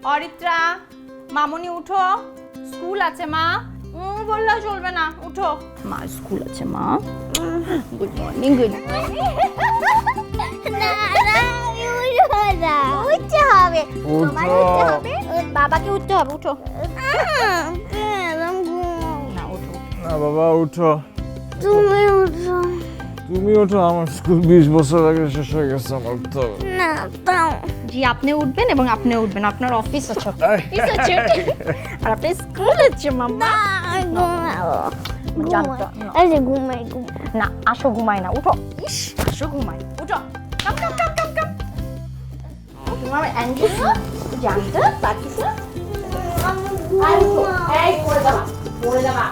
অরিত্রা, মামনি উঠো, স্কুল আছে মা। বললে চলবে না, উঠো মা, স্কুল আছে মা। Good morning, good morning. উঠতে হবে, তোমার উঠতে হবে, বাবাকে উঠতে হবে, উঠো না, উঠো না বাবা উঠো, তুমি উঠো। তুমি ওঠো, আমার স্কুল 20 বছর আগে শেষ হয়ে গেছে, আমার উঠতে হবে। না তাও জি, আপনি উঠবেন এবং আপনি উঠবেন, আপনার অফিস আছে, অফিস আছে আর আপনার স্কুল আছে মাম্মা। জানতো ঘুমাই না, আসো ঘুমাই না, উঠো। ইস, আসো ঘুমাই, উঠো। কাম কাম কাম কাম কাম। তোমার অ্যান্ড্রু জানতো বাকি না। আই উঠো, এই পড়ে দাও, পড়ে দাও।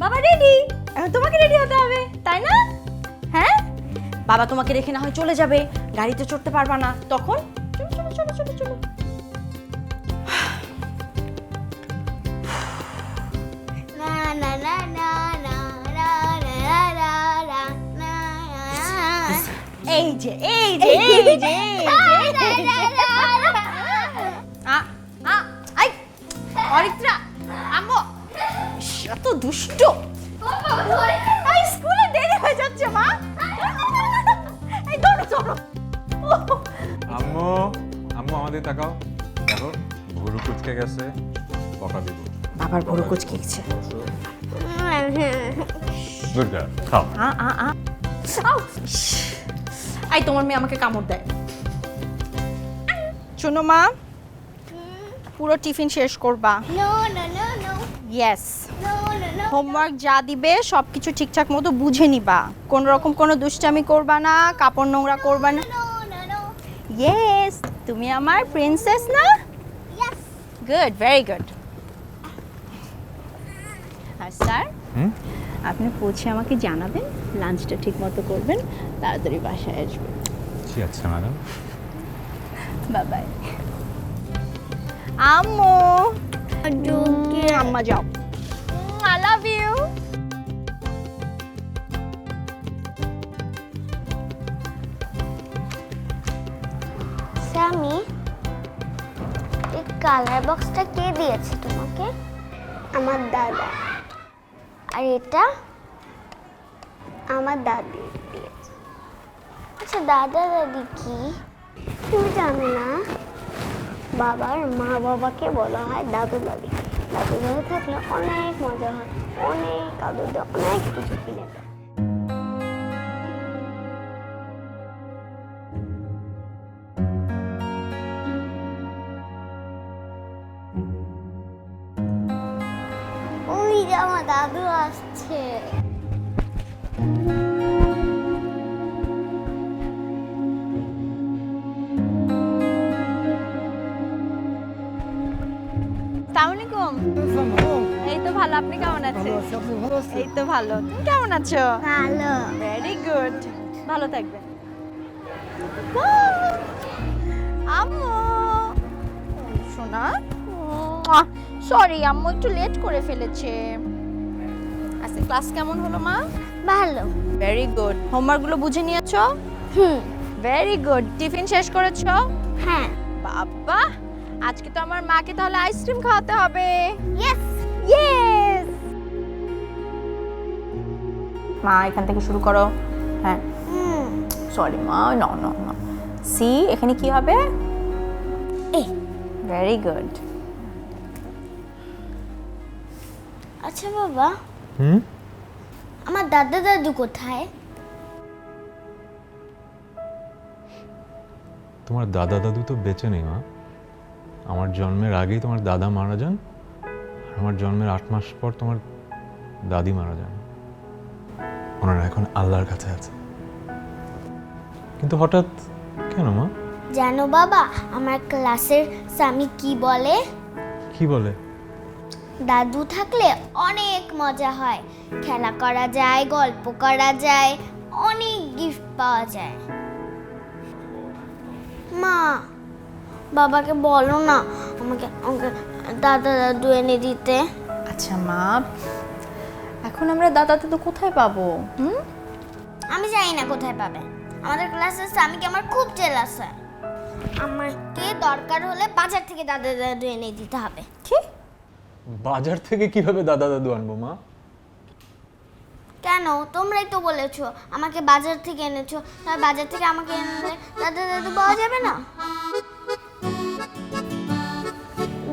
বাবা রেডি, এখন তোমাকে রেডি হতে হবে, তাই না? হ্যাঁ, বাবা তোমাকে রেখে না হয় চলে যাবে, গাড়িতে চড়তে পারবা না, তখন চলো চলো চলো চলো চলো। না না না না না না না না না। এই যে এই যে এই যে আই অরিত্রা, আম্মু এত দুষ্ট। এই স্কুলে দেরি হয়ে যাচ্ছে মা। এই দৌড়ো দৌড়ো। আম্মু, আম্মু আমাদের তাকাও, দেখো ভুরু কুচকে গেছে, বকা দিব। বাবার ভুরু কুচকে গেছে। গুড গার্ল, খাও। আই, তোমার মেয়ে আমাকে কামড় দেয়। শোনো মা, পুরো টিফিন শেষ করবা। No no no no yes, no no no. Homework যা দিবে সবকিছু ঠিকঠাক মতো বুঝে নিবা, কোন রকম কোনো দুষ্টামি করবা না, কাপড় নোংরা করবা না। No no no. ইয়েস, তুমি আমার প্রিন্সেস না? Yes. Good, very good. আর স্যার, হুম? আপনি পৌঁছে আমাকে জানাবেন, লাঞ্চটা ঠিক মতো করবেন, তাড়াতাড়ি বাসায় আসবেন। ঠিক আছে ম্যাডাম। Bye bye. আম্মু, আম্মা যাও। I love you. স্যামি, এই কালার বক্সটা কে দিয়েছে তোমাকে? আমার দাদা। আর এটা আমার দাদি দিয়েছে। আচ্ছা, দাদা দাদি কি তুমি জানো না? বাবার মা বাবাকে বলা হয় দাদু দাদি। দাদু দাদি থাকলে অনেক মজা হয়, অনেক আদর দেয়, অনেক কিছু কিনে দেয়। ওই যে আমার দাদু আসছে। আসসালামু আলাইকুম। এই তো ভালো, আপনি কেমন আছেন? এই তো ভালো, তুমি কেমন আছো? ভালো। ভেরি গুড, ভালো থাকবেন। আম্মু, শোনা, সরি আম্মু, একটু লেট করে ফেলেছে। আজকে ক্লাস কেমন হলো মা? ভালো। Very good. হোমওয়ার্কগুলো বুঝে নিয়েছো? Very good. টিফিন শেষ করেছো? হ্যাঁ। বাবা, আজকে তো আমার মাকে তাহলে আইসক্রিম খাওয়াতে হবে। ইয়েস। ইয়েস। মা, এখান থেকে শুরু করো। হ্যাঁ, সরি মা, নো নো নো। সি, এখানে কি হবে? এ। Very good. আচ্ছা বাবা, হুম? আমার দাদা দাদু কোথায়? তোমার দাদা দাদু তো বেঁচে নেই মা। আমার জন্মের আগেই তোমার দাদা মারা যান, আর আমার জন্মের 8 মাস পর তোমার দাদি মারা যান। ওনারা এখন আল্লাহর কাছে আছে। কিন্তু হঠাৎ কেন মা? জানো বাবা, আমার ক্লাসের স্বামী কি বলে? কি বলে? দাদু থাকলে অনেক মজা হয়, খেলা করা যায়, গল্প করা যায়, অনেক গিফট পাওয়া যায়। মা বাবাকে বলো না আমাকে আমাকে দাদা দাদু এনে দিতে। আচ্ছা মা, এখন আমরা দাদা দাদু কোথায় পাবো? আমি জানি না কোথায় পাবে। আমাদের ক্লাসে সামিকে আমার খুব জেলাস হয়। আমাকে দরকার হলে বাজার থেকে দাদা দাদু এনে দিতে হবে। কি? বাজার থেকে কিভাবে দাদা দাদু আনবো মা? কেন? তোমরাই তো বলেছো আমাকে বাজার থেকে এনেছো, তাই বাজার থেকে আমাকে এনে দাদা দাদু পাওয়া যাবে না?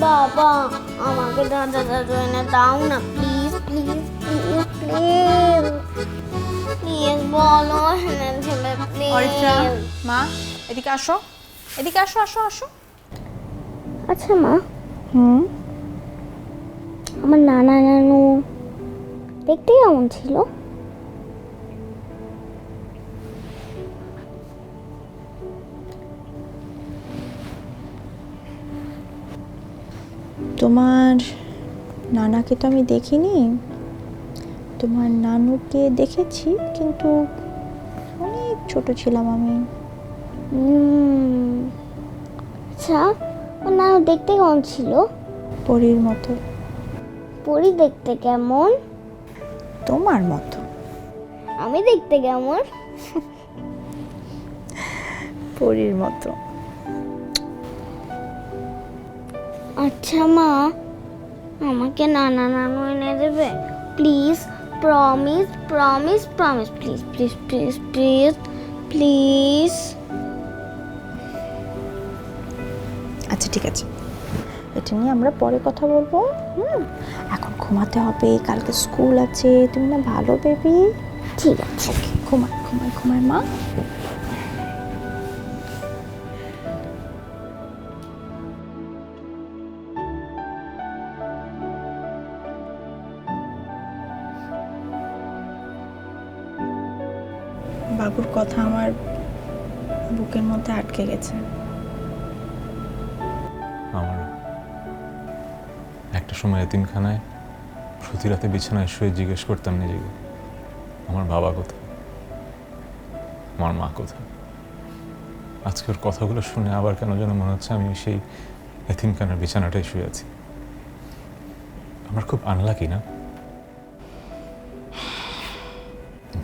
বাবা আমাকে দাদা দাদু এনে দাও না, please please please please please বলো এনে দেবে অরিত্রা, প্লিজ। মা এদিকে আসো, এদিকে আসো আসো আসো। আচ্ছা মা, আমার নানা নানু দেখতে কেমন ছিল? তোমার নানাকে তো আমি দেখিনি, তোমার নানুকে দেখেছি, কিন্তু অনেক ছোট ছিলাম আমি। আচ্ছা আমার নানু দেখতে কেমন ছিল? পরীর মতো। পরি দেখতে কেমন? তোমার মতো। আমি দেখতে কেমন? পরীর মতো। আচ্ছা মা, আমাকে নানা নানু এনে দেবে please? Promise promise promise, please please please please please. আচ্ছা ঠিক আছে, এটা নিয়ে আমরা পরে কথা বলবো। এখন ঘুমাতে হবে, কালকে স্কুল আছে। তুমি না ভালো বেবি? ঠিক আছে। ঘুমায় ঘুমায় ঘুমায় মা। বাবুর কথা আমার বুকের মধ্যে আটকে গেছে। আমার একটা সময় এতিমখানায় প্রতি রাতে বিছানায় শুয়ে জিজ্ঞেস করতাম নিজেকে, আমার বাবা কোথায়, আমার মা কোথায়। আজকের কথাগুলো শুনে আবার কেন যেন মনে হচ্ছে আমি সেই এতিমখানার বিছানাটাই শুয়ে আছি। আমার খুব আনলাকি না?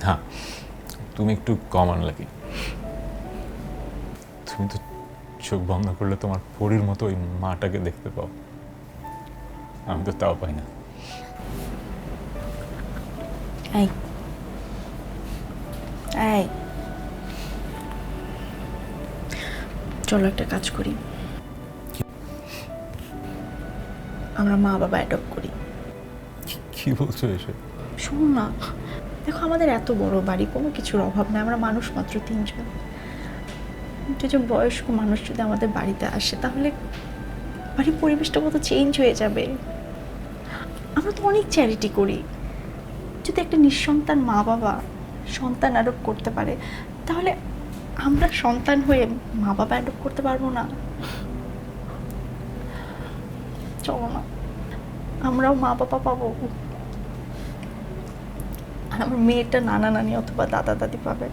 না, তুমি একটু কম আনলাকি। তুমি তো চোখ বন্ধ করলে তোমার পরীর মতো ওই মাটাকে দেখতে পাও, আমি তো তাও পাই না। এই এই, চলো একটা কাজ করি, আমরা মা বাবা অ্যাডপ্ট করি। কি বলছো এসব? শোনো না, দেখো আমাদের এত বড় বাড়ি, কোনো কিছুর অভাব নেই, আমরা মানুষ মাত্র 3 জন। দুজন বয়স্ক মানুষ যদি আমাদের বাড়িতে আসে তাহলে বাড়ির পরিবেশটা কত চেঞ্জ হয়ে যাবে। আমরা তো অনেক চ্যারিটি করি। যদি একটা নিঃসন্তান মা বাবা সন্তান অ্যাডপ্ট করতে পারে, তাহলে আমরা সন্তান হয়ে মা বাবা অ্যাডপ্ট করতে পারবো না? চলো না, আমরাও মা বাবা পাবো, আর আমার মেয়েটা নানা নানি অথবা দাদা দাদি পাবে।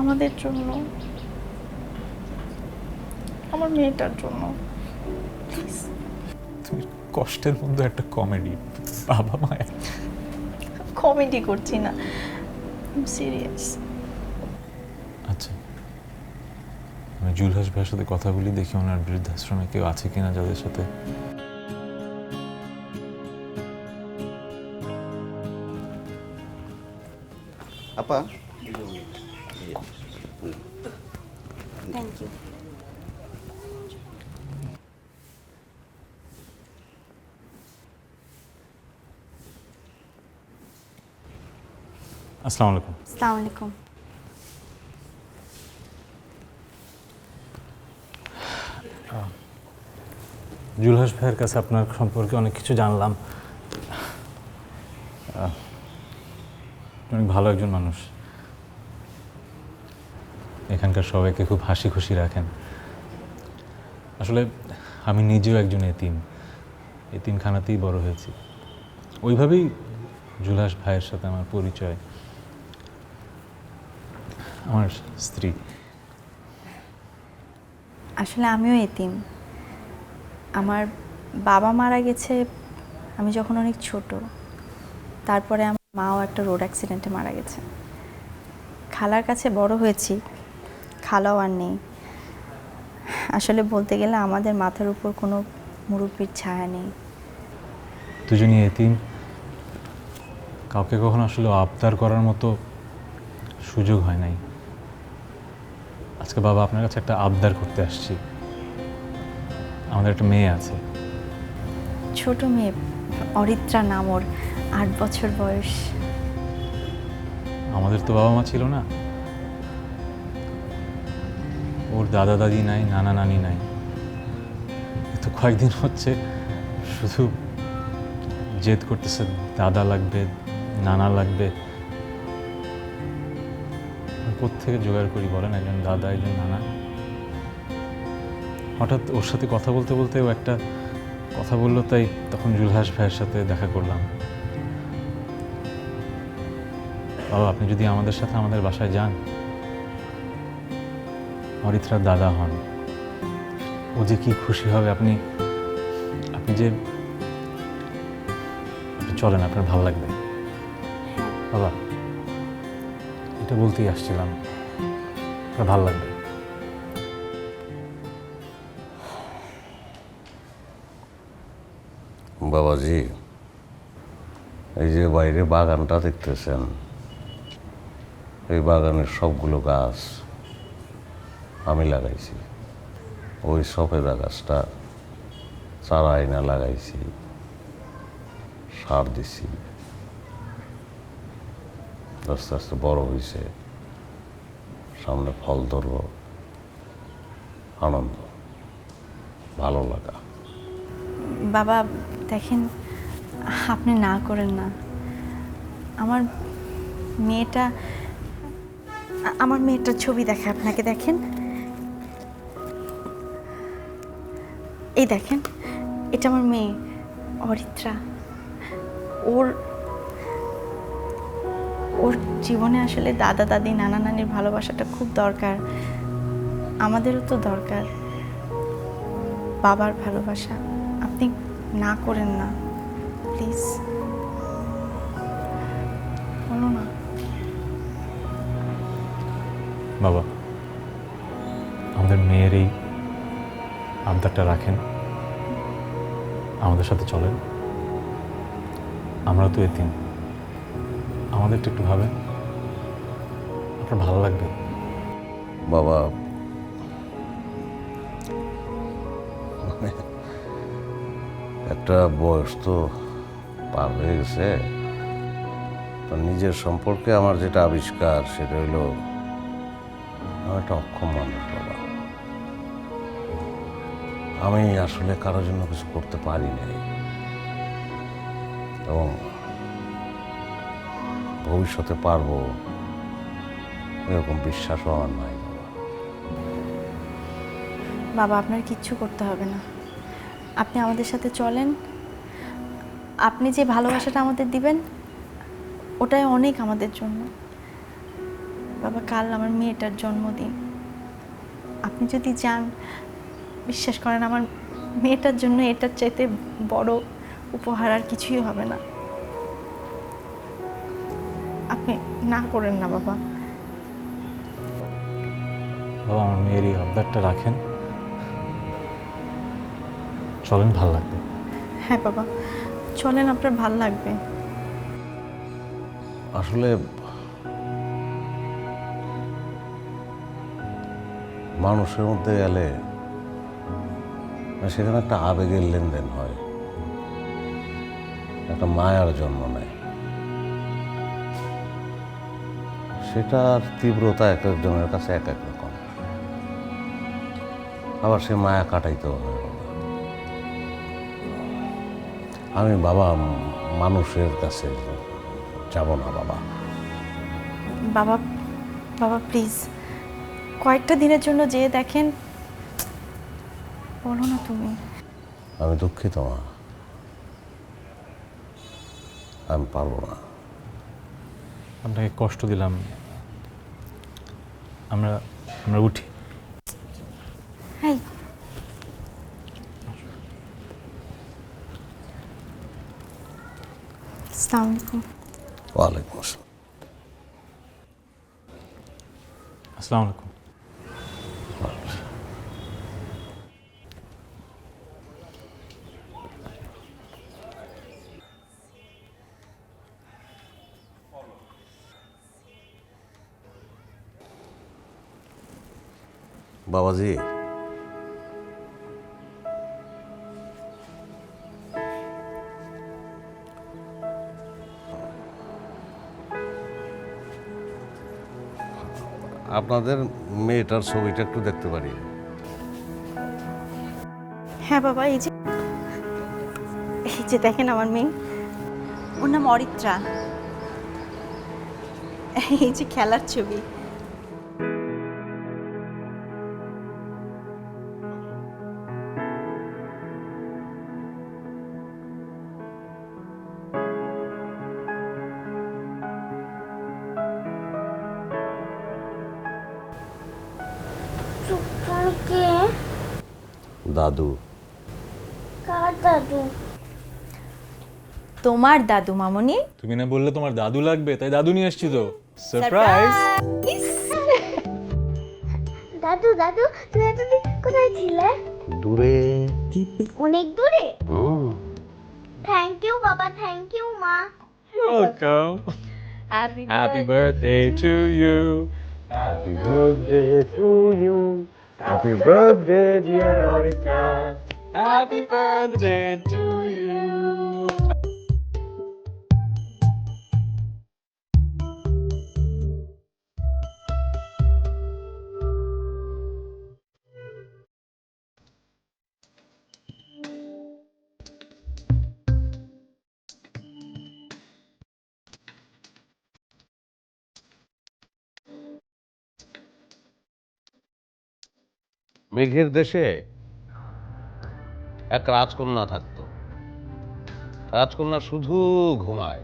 আমাদের জন্য, আমার মেয়েটার জন্য প্লিজ। তুমি কষ্টের মধ্যে একটা কমেডি, বাবা মা। কমেডি করছি না, সিরিয়াস। আচ্ছা, আমি জুলহাস ভাইয়ের সাথে কথা বলি, দেখি ওনার বৃদ্ধাশ্রমে কেউ আছে কিনা যাদের সাথে আপা। Thank you. আসসালামু আলাইকুম। আসসালামু আলাইকুম। জুলহাস ভাইয়ের কাছে আপনার সম্পর্কে অনেক কিছু জানলাম। অনেক ভালো একজন মানুষ, এখানকার সবাইকে খুব হাসি খুশি রাখেন। আসলে আমি নিজেও একজন এতিমখানাতেই বড় হয়েছি, ওইভাবেই জুলহাস ভাইয়ের সাথে আমার পরিচয়। আমার স্ত্রী আসলে আমিও এতিম। আমার বাবা মারা গেছে আমি যখন অনেক ছোট। তারপরে আমার মাও একটা রোড অ্যাক্সিডেন্টে মারা গেছে। খালার কাছে বড় হয়েছি, খালাও আর নেই। আসলে বলতে গেলে আমাদের মাথার উপর কোনো মুরব্বির ছায়া নেই। দুজনই এতিম, কাউকে কখনো আসলে আবদার করার মতো সুযোগ হয় নাই। আজকে বাবা আপনার কাছে একটা আবদার করতে আসছি। আমাদের একটা মেয়ে আছে। ছোট মেয়ে, অরিত্রা নাম ওর, 8 বছর বয়স। আমাদের তো বাবা মা ছিল না, ওর দাদা দাদি নাই, নানা নানি নাই। তো কয়েকদিন হচ্ছে শুধু জেদ করতেছে দাদা লাগবে, নানা লাগবে। কোত্থেকে জোগাড় করি বলেন একজন দাদা একজন নানা? হঠাৎ ওর সাথে কথা বলতে বলতে ও একটা কথা বললো, তাই তখন জুলহাস ভাইয়ের সাথে দেখা করলাম। বাবা, আপনি যদি আমাদের সাথে আমাদের বাসায় যান, অরিত্রার দাদা হন, ও যে কি খুশি হবে। আপনি যে আপনি চলেন, আপনার ভালো লাগবে। বাবা, এটা বলতেই আসছিলাম, আপনার ভালো লাগবে। বাবাজি, এই যে বাইরে বাগানটা দেখতেছেন, এই বাগানের সবগুলো গাছ আমি লাগাইছি। ওই সফেদা গাছটা চারা আইনা লাগাইছি, সার দিছি, আস্তে আস্তে বড় হয়েছে, সামনে ফল ধরব। আনন্দ, ভালো লাগা। বাবা দেখেন, আপনি না করেন না। আমার মেয়েটার ছবি দেখে আপনাকে, দেখেন, এই দেখেন, এটা আমার মেয়ে অরিত্রা। ওর জীবনে আসলে দাদা দাদি নানা নানির ভালোবাসাটা খুব দরকার, আমাদেরও তো দরকার বাবার ভালোবাসা। আপনি না করেন না প্লিজ, বলো না। বাবা, আমাদের মেয়ের এই আবদারটা রাখেন, আমাদের সাথে চলেন। আমরা তো এতিম, আমাদেরটা একটু ভাবেন, আপনার ভালো লাগবে। বাবা, একটা বয়স তো পার হয়ে গেছে, তো নিজের সম্পর্কে আমার যেটা আবিষ্কার সেটা হইল আমি একটা অক্ষম মানুষ। বাবা, আমি আসলে কারোর জন্য কিছু করতে পারি নাই, এবং ভবিষ্যতে পারবো এরকম বিশ্বাসও আমার নাই। বাবা, আপনার কিচ্ছু করতে হবে না, আপনি আমাদের সাথে চলেন। আপনি যে ভালোবাসাটা আমাদের দিবেন ওটাই অনেক আমাদের জন্য। বাবা, কাল আমার মেয়েটার জন্মদিন, আপনি যদি যান, বিশ্বাস করেন আমার মেয়েটার জন্য এটার চাইতে বড় উপহার আর কিছুই হবে না। আপনি না করেন না বাবা। বাবা, আমার মেয়ের এই আবদারটা রাখেন, চলেন, ভাল লাগবে। হ্যাঁ বাবা, চলেন, আপনার ভাল লাগবে। আসলে মানুষের মধ্যে গেলে সেখানে একটা আবেগের লেনদেন হয়, একটা মায়ার জন্ম নেয়। সেটার তীব্রতা এক একজনের কাছে এক এক রকম, আবার সে মায়া কাটাইতেও হয়। আমি বাবা মানুষের কাছে যাব না বাবা। বাবা, বাবা প্লিজ, কয়েকটা দিনের জন্য যেয়ে দেখেন। বলো না তুমি। আমি দুঃখিত মা, আমি পারবো না। আপনাকে কষ্ট দিলাম, আমরা উঠি। হ্যাঁ, আসসালামু আলাইকুম। ওয়ালাইকুম আসসালাম। আসসালামু আলাইকুম। বাবাজি, আপনাদের মেয়েটার ছবিটা একটু দেখতে পারি? হ্যাঁ বাবা, এই যে দেখেন আমার মেয়ে, ওর নাম অরিত্রা। এই যে খেলার ছবি। কে? দাদু। কার দাদু? তোমার দাদু মামনি। তুমি না বললে তোমার দাদু লাগবে, তাই দাদু নিয়ে এসেছি তো। সারপ্রাইজ। দাদু দাদু, তুমি এতদিন কোথায় ছিলে? দূরে। অনেক দূরে। থ্যাংক ইউ বাবা, থ্যাংক ইউ মা। Welcome. Happy birthday to you. Happy birthday to you. Happy birthday, dear Orika. Happy birthday to you. মেঘের দেশে এক রাজকন্যা থাকতো। রাজকন্যা শুধু ঘুমায়।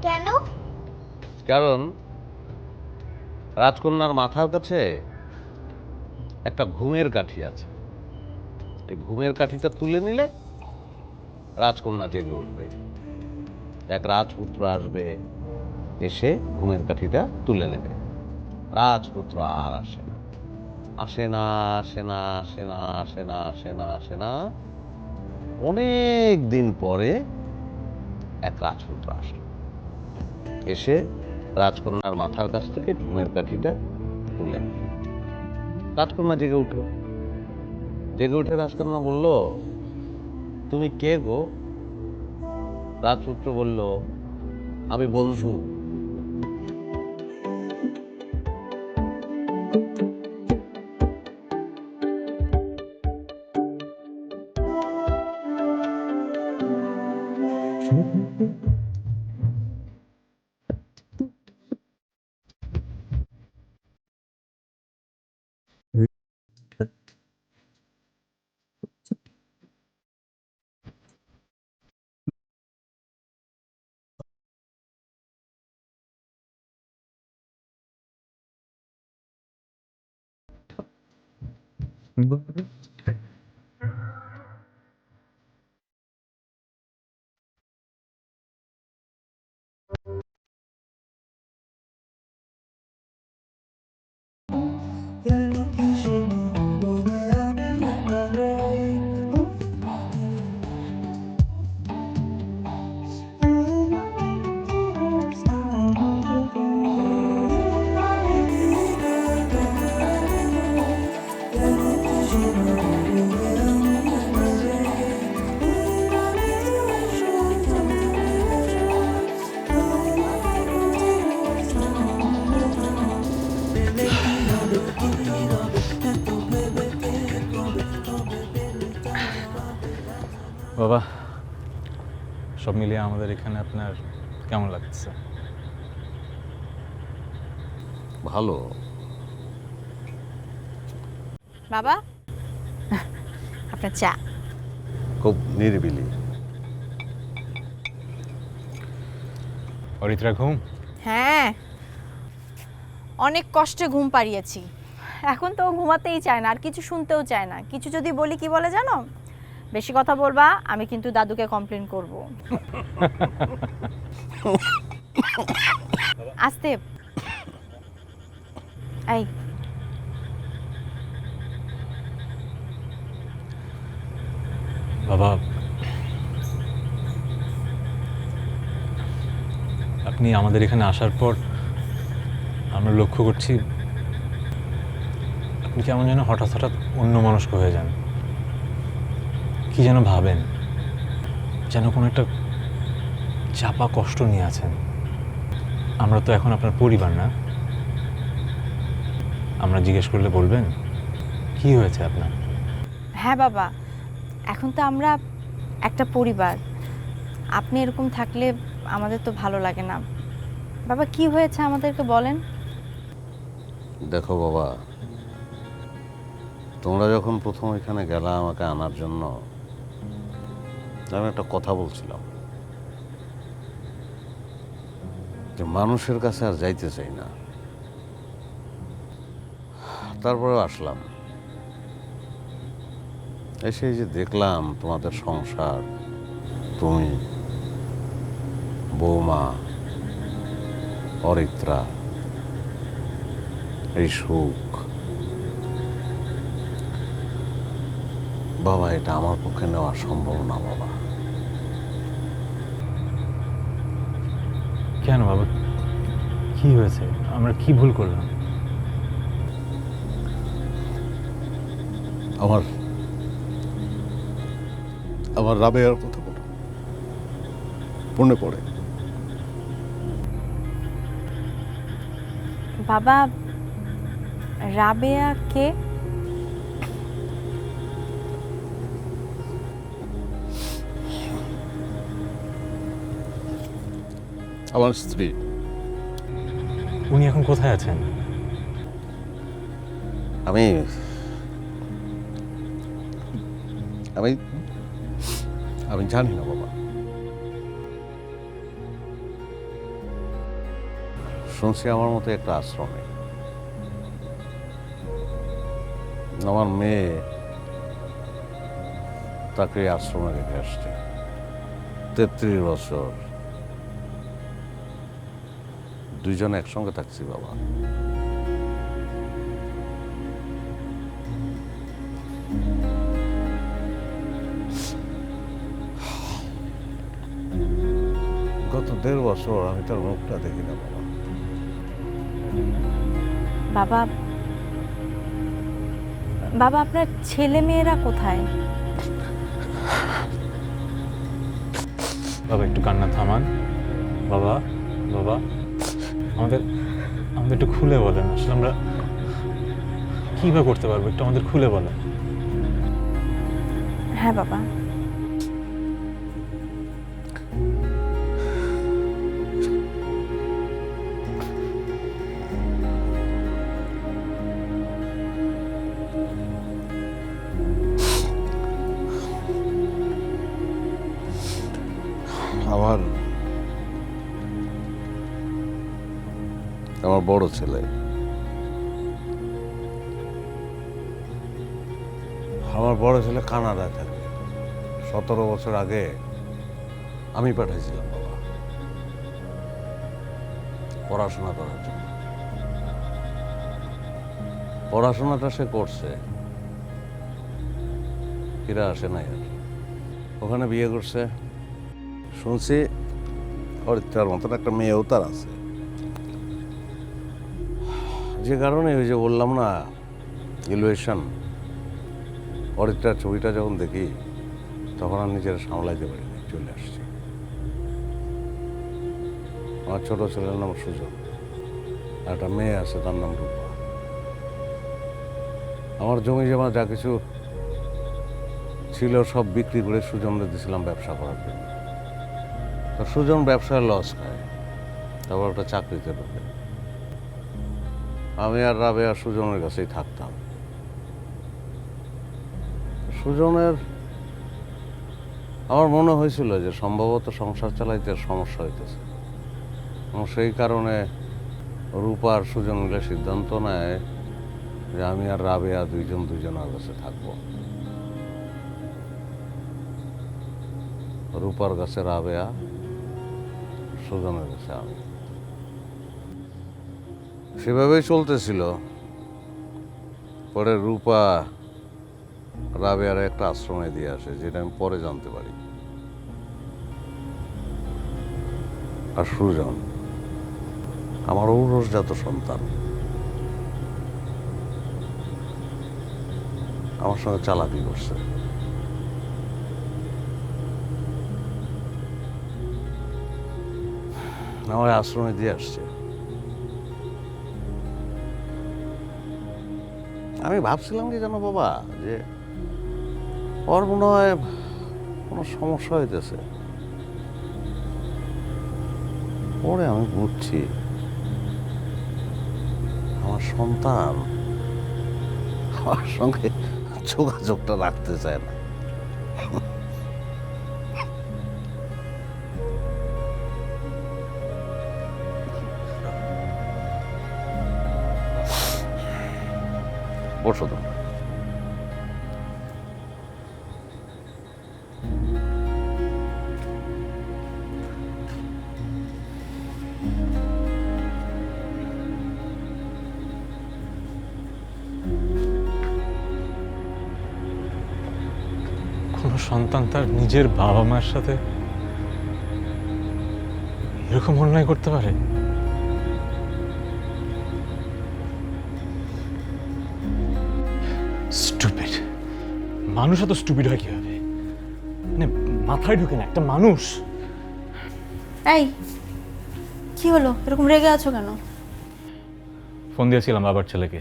কেন? কারণ রাজকন্যার মাথার কাছে একটা ঘুমের কাঠি আছে। এই ঘুমের কাঠিটা তুলে নিলে রাজকন্যা জেগে উঠবে। এক রাজপুত্র আসবে, এসে ঘুমের কাঠিটা তুলে নেবে। রাজপুত্র আর আসে না, আসে না, আসে না, আসে না, আসে না, আসে না, আসে না। অনেক দিন পরে এক রাজপুত্র আসে, এসে রাজকন্যার মাথার কাছ থেকে ঘুমের কাঠিটা তুলে নেয়। রাজকন্যা জেগে উঠলো। জেগে উঠে রাজকন্যা বলল, তুমি কে গো? রাজপুত্র বলল, আমি বন্ধু। বাবা, সব মিলিয়ে আমাদের এখানে আপনার কেমন লাগছে? ভালো। বাবা, আপনার চা। খুব নিরিবিলি। অরিত্রা ঘুম? হ্যাঁ, অনেক কষ্টে ঘুম পাড়িয়েছি। এখন তো ও ঘুমাতেই চায় না, আর কিছু শুনতেও চায় না। কিছু যদি বলি কি বলে জানো? বেশি কথা বলবা, আমি কিন্তু দাদুকে কমপ্লেন করব। আস্তে। এই বাবা, আপনি আমাদের এখানে আসার পর আমরা লক্ষ্য করছি আপনি কেমন যেন হঠাৎ হঠাৎ অন্যমনস্ক হয়ে যান, কি যেন ভাবেন, যেন কোনো একটা চাপা কষ্ট নিয়ে আছেন। আমরা তো এখন আপনার পরিবার না, আমরা জিজ্ঞেস করলে বলবেন কি হয়েছে আপনার? হ্যাঁ বাবা, এখন তো আমরা একটা পরিবার। আপনি এরকম থাকলে আমাদের তো ভালো লাগে না। বাবা কি হয়েছে আমাদেরকে বলেন। দেখো বাবা, তোমরা যখন প্রথম এখানে গেলা আমাকে আনার জন্য, আমি একটা কথা বলছিলাম যে মানুষের কাছে আর যাইতে চাই না। তারপরে আসলাম, এসে যে দেখলাম তোমাদের সংসার, তুমি, বৌমা, অরিত্রা, এই সুখ, বাবা এটা আমার পক্ষে নেওয়া সম্ভব না বাবা। কেন বাবা, কি হয়েছে? আমরা কি ভুল করলাম? আমার আমার রাবেয়ার কথা বলো, মনে পড়ে। বাবা, রাবেয়া কে? আমার স্ত্রী। উনি এখন কোথায় আছেন? আমি আমি আমি জানি না বাবা। শুনছি আমার মতো একটা আশ্রমে। আমার মেয়ে তাকে এই আশ্রমে রেখে আসছে 33 বছর। দুইজন একসঙ্গে থাকছি বাবা। গত 1.5 বছর আমি তার মুখটা দেখি না বাবা। বাবা, বাবা আপনার ছেলে মেয়েরা কোথায়? বাবা একটু কান্না থামান। বাবা, বাবা, আমাদের আমাদের একটু খুলে বলেন, আসলে আমরা কি বা করতে পারবো, একটু আমাদের খুলে বলেন। হ্যাঁ বাবা। আমার বড় ছেলে, কানাডায় থাকে। 17 বছর আগে আমি পাঠাইছিলাম বাবা পড়াশোনা করার জন্য। পড়াশোনাটা সে করছে, ফিরে আসে নাই আর। ওখানে বিয়ে করছে, শুনছি অরিত্রার মতন একটা মেয়েও তার আছে। যে কারণে ওই যে বললাম না, ইলুয়েশন, অরিত্রার ছবিটা যখন দেখি তখন আর নিজের সামলাইতে পারিনি, চলে আসছি। আমার ছোট ছেলের নাম সুজন, আর একটা মেয়ে আছে তার নাম রূপা। আমার জমি জমা যা কিছু ছিল সব বিক্রি করে সুজনদের দিয়েছিলাম ব্যবসা করার জন্য। তো সুজন ব্যবসায় লস খায়, তারপর একটা চাকরিতে ঢোকে। আমি আর রাবেয়া সুজনের কাছেই থাকতাম। সুজনের আমার মনে হয়েছিল যে সম্ভবত সংসার চালাইতে সমস্যা হইতেছে, এবং সেই কারণে রূপার সুজন মিলে সিদ্ধান্ত নেয় যে আমি আর রাবেয়া দুইজনের কাছে থাকবো। রূপার কাছে রাবেয়া, সুজনের কাছে আমি। সেভাবেই চলতেছিল। পরে রূপা রাবেয়ার একটা আশ্রমে দিয়ে আসে, যেটা আমি পরে জানতে পারি। আর সুজন আমার ঔরসজাত সন্তান, আমার সঙ্গে চালাকি করছে। আমার আশ্রমে দিয়ে আসছে। আমি ভাবছিলাম কি জানো বাবা, যে ওর মনে হয় কোনো সমস্যা হইতেছে। পরে আমি বুঝছি আমার সন্তান আমার সঙ্গে যোগাযোগটা রাখতে চায় না। বসো তোমরা। কোনো সন্তান তার নিজের বাবা মার সাথে এরকম অন্যায় করতে পারে? স্টুপিড। মানুষ এত স্টুপিড হয় কিভাবে? মানে মাথায় ঢুকে না একটা মানুষ। এই কি হলো, এরকম রেগে আছো কেন? ফোন দিয়েছিলাম বাবার ছেলেকে,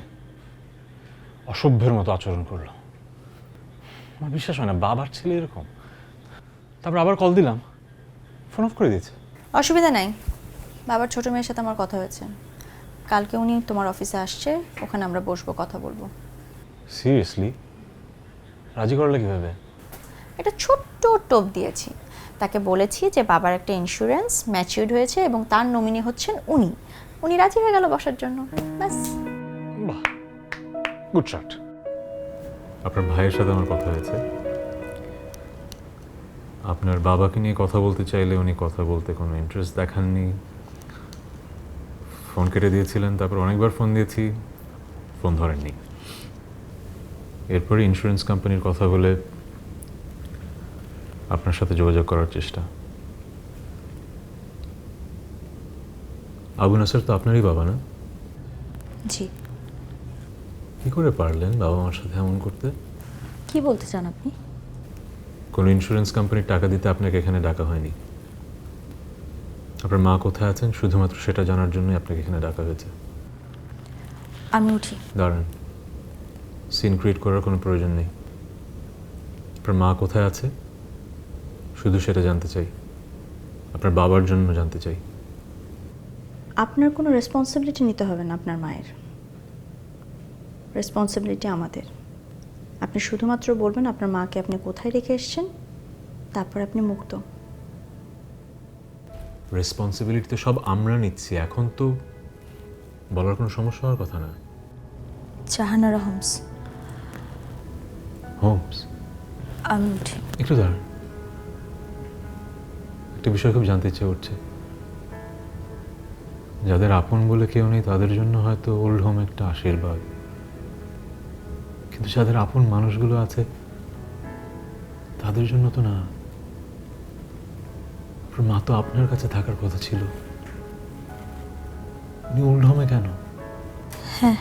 অসভ্যের মতো আচরণ করলো। আমার বিশ্বাস হয় না বাবার ছেলে এরকম। তারপর আবার কল দিলাম, ফোন অফ করে দিয়েছে। অসুবিধা নাই, বাবার ছোট মেয়ের সাথে আমার কথা হয়েছে। কালকে উনি তোমার অফিসে আসছে, ওখানে আমরা বসবো, কথা বলবো। সিরিয়াসলি? রাজি করলে কিভাবে? একটা ছোট্ট টোপ দিয়েছি, তাকে বলেছি যে বাবার একটা ইন্স্যুরেন্স ম্যাচিউরড হয়েছে এবং তার নমিনি হচ্ছেন উনি। উনি রাজি হয়ে গেল বসার জন্য, ব্যাস। বাহ, গুড শট। আপনার ভাইয়ের সাথে আমার কথা হয়েছে। আপনার বাবাকে নিয়ে কথা বলতে চাইলে উনি কথা বলতে কোনো ইন্টারেস্ট দেখাননি, ফোন কেটে দিয়েছিলেন। তারপর অনেকবার ফোন দিয়েছি, ফোন ধরেননি। এরপরে ইন্স্যুরেন্স কোম্পানির কথা বলে আপনার সাথে যোগাযোগ করার চেষ্টা। আবু নাসের তো আপনারই বাবা, না? জি। কি করে পারলেন বাবা মার সাথে এমন করতে? কি বলতে চান আপনি? কোনো ইন্স্যুরেন্স কোম্পানির টাকা দিতে আপনাকে এখানে ডাকা হয়নি। আপনার মা কোথায় আছেন শুধুমাত্র সেটা জানার জন্যই আপনাকে এখানে ডাকা হয়েছে। আমি উঠি। দাঁড়ান, সিন ক্রিয়েট করার কোনো প্রয়োজন নেই। আপনার মা কোথায় আছে শুধু সেটা জানতে চাই, আপনার বাবার জন্য জানতে চাই। আপনার কোনো রেসপন্সিবিলিটি নিতে হবে না আপনার মায়ের, রেসপন্সিবিলিটি আমাদের। আপনি শুধুমাত্র বলবেন আপনার মাকে আপনি কোথায় রেখে এসেছেন, তারপর আপনি মুক্ত। রেসপন্সিবিলিটি তো সব আমরা নিচ্ছি, এখন তো বলার কোনো সমস্যা হওয়ার কথা না। জাহানারা হোমস। হোমস? আমি উঠি। একটু দাঁড়ান, একটা বিষয় খুব জানতে ইচ্ছে করছে। যাদের আপন বলে কেউ নেই তাদের জন্য হয়তো ওল্ড হোম একটা আশীর্বাদ, কিন্তু যাদের আপন মানুষগুলো আছে তাদের জন্য তো না। আপনার মা তো আপনার কাছে থাকার কথা ছিল, উনি ওল্ড হোমে কেন? হ্যাঁ,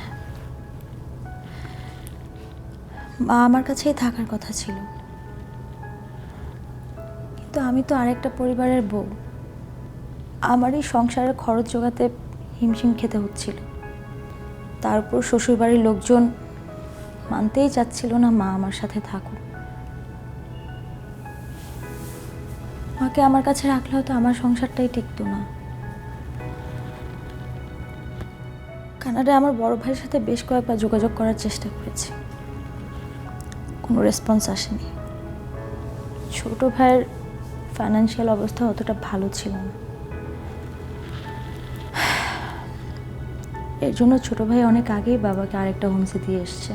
মা আমার কাছেই থাকার কথা ছিল, কিন্তু আমি তো আরেকটা পরিবারের বউ। আমারই সংসারের খরচ জোগাতে হিমশিম খেতে হচ্ছিল। তারপর শ্বশুরবাড়ির লোকজন মানতেই চাচ্ছিল না মা আমার সাথে থাকুক। মাকে আমার কাছে রাখলে হয়তো আমার সংসারটাই টিকতো না। কানাডায় আমার বড় ভাইয়ের সাথে বেশ কয়েকবার যোগাযোগ করার চেষ্টা করেছি, কোনো রেসপন্স আসেনি। ছোট ভাইয়ের ফাইন্যান্সিয়াল অবস্থা অতটা ভালো ছিল না, এর জন্য ছোট ভাই অনেক আগেই বাবাকে আরেকটা হোমসে দিয়ে এসছে।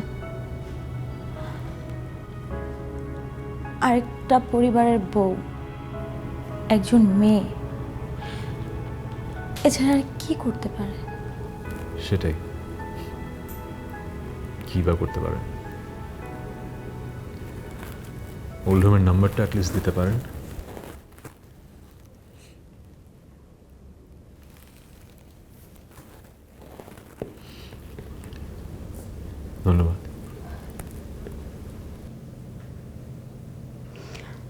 আরেকটা পরিবারের বউ, একজন মেয়ে, এছাড়া আর কি করতে পারে? সেটাই, কি বা করতে পারে? ওল্ড হোমের নাম্বারটা অ্যাটলিস্ট দিতে পারেন। ধন্যবাদ।